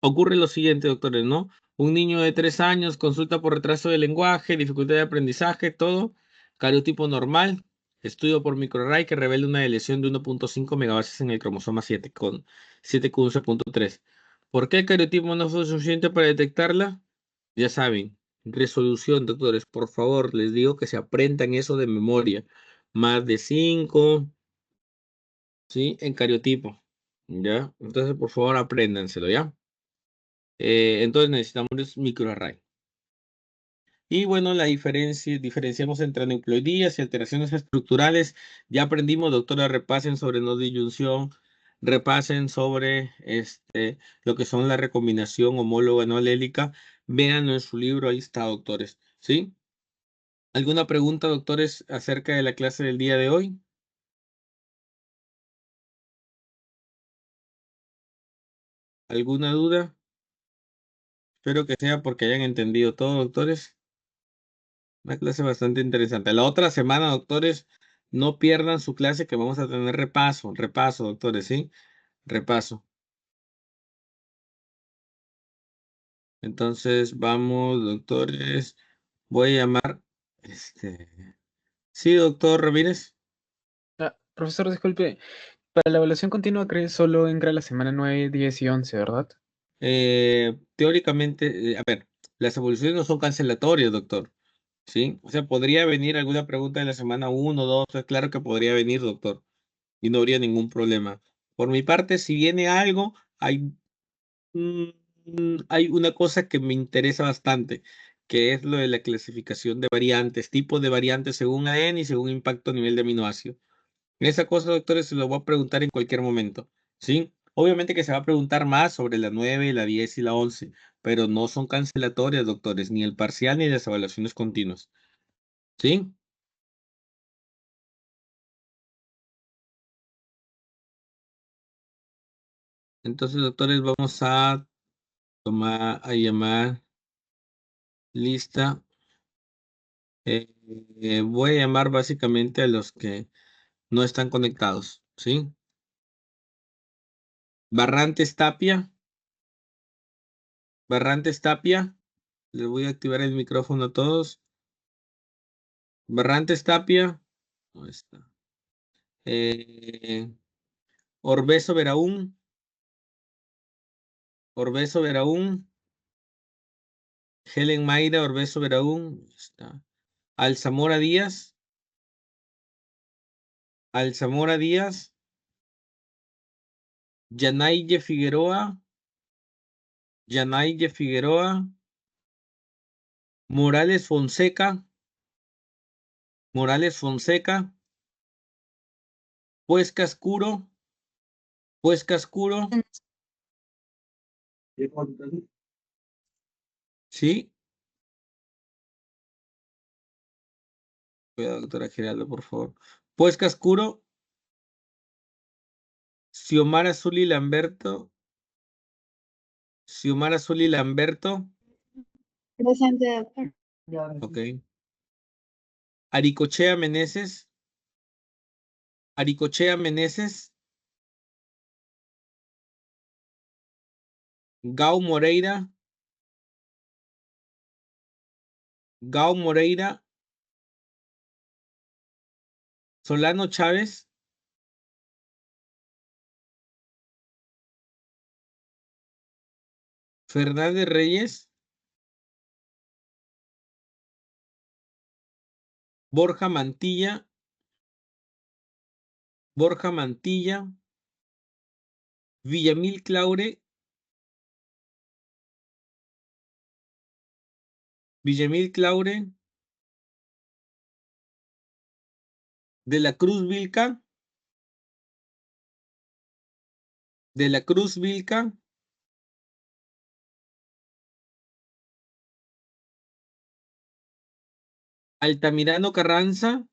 Ocurre lo siguiente, doctores, ¿no? Un niño de 3 años consulta por retraso de lenguaje, dificultad de aprendizaje, todo, cariotipo normal, estudio por microarray que revela una lesión de 1.5 megabases en el cromosoma 7 con 7q11.3. ¿Por qué el cariotipo no fue suficiente para detectarla? Ya saben, resolución, doctores, por favor, les digo que se aprendan eso de memoria. Más de 5, ¿sí? En cariotipo, ¿ya? Entonces, por favor, apréndanselo, ¿ya? Entonces necesitamos microarray. Y bueno, diferenciamos entre aneuploidías y alteraciones estructurales. Ya aprendimos, doctora, repasen sobre no disyunción, repasen sobre lo que son la recombinación homóloga no alélica. Vean en su libro, ahí está, doctores. ¿Sí? ¿Alguna pregunta, doctores, acerca de la clase del día de hoy? ¿Alguna duda? Espero que sea porque hayan entendido todo, doctores. Una clase bastante interesante. La otra semana, doctores, no pierdan su clase que vamos a tener repaso, doctores, ¿sí? Repaso. Entonces, vamos, doctores. Voy a llamar, Sí, doctor Ramírez. Profesor, disculpe, para la evaluación continua creo solo entra la semana 9, 10 y 11, ¿verdad? Teóricamente, a ver, las evoluciones no son cancelatorias, doctor. ¿Sí? O sea, podría venir alguna pregunta en la semana 1, 2, claro que podría venir, doctor, y no habría ningún problema. Por mi parte, si viene algo, hay una cosa que me interesa bastante, que es lo de la clasificación de variantes, tipos de variantes según ADN y según impacto a nivel de aminoácido. Esa cosa, doctores, se lo voy a preguntar en cualquier momento, ¿sí? Obviamente que se va a preguntar más sobre la 9, la 10 y la 11, pero no son cancelatorias, doctores, ni el parcial ni las evaluaciones continuas, ¿sí? Entonces, doctores, vamos a llamar lista. Voy a llamar básicamente a los que no están conectados, ¿sí? Barrantes Tapia. Barrantes Tapia. Les voy a activar el micrófono a todos. Barrantes Tapia. ¿Dónde está? Orbeso Veraún. Orbeso Veraún. Helen Mayra Orbeso Veraún. Está. Alzamora Díaz. Alzamora Díaz. Yanaye Figueroa. Yanaye Figueroa. Morales Fonseca. Morales Fonseca. Puesca Escuro. Puesca Escuro. Sí. Cuidado, doctora Giraldo, por favor. Puesca Escuro. Xiomara Zuli Lamberto. Xiomara Zuli Lamberto. Presente, doctor. Ok. Aricochea Meneses. Aricochea Meneses. Gao Moreira. Gao Moreira. Solano Chávez. Fernández Reyes. Borja Mantilla. Borja Mantilla. Villamil Claure. Villamil Claure. De la Cruz Vilca. De la Cruz Vilca. Altamirano Carranza.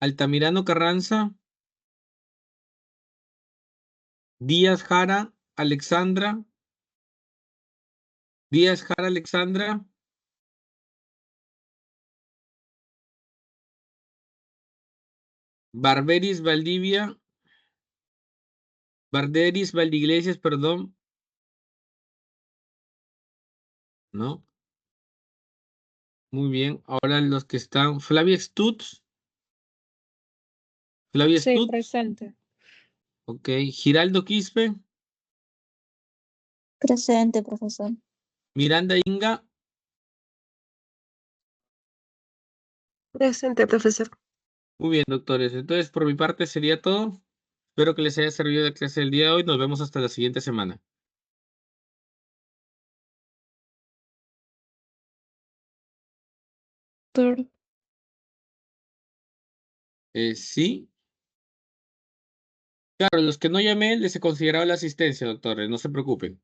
Altamirano Carranza. Díaz Jara Alexandra. Díaz Jara Alexandra. Barberis Valdivia. Barberis Valdiglesias, perdón. ¿No? Muy bien. Ahora los que están. Flavia Stutz. Flavia Sí, Stutz. presente. Ok. Giraldo Quispe. Presente, profesor. Miranda Inga. Presente, profesor. Muy bien, doctores. Entonces, por mi parte sería todo. Espero que les haya servido la clase del día de hoy. Nos vemos hasta la siguiente semana. Doctor. Sí. Claro, los que no llamé les he considerado la asistencia, doctores. No se preocupen.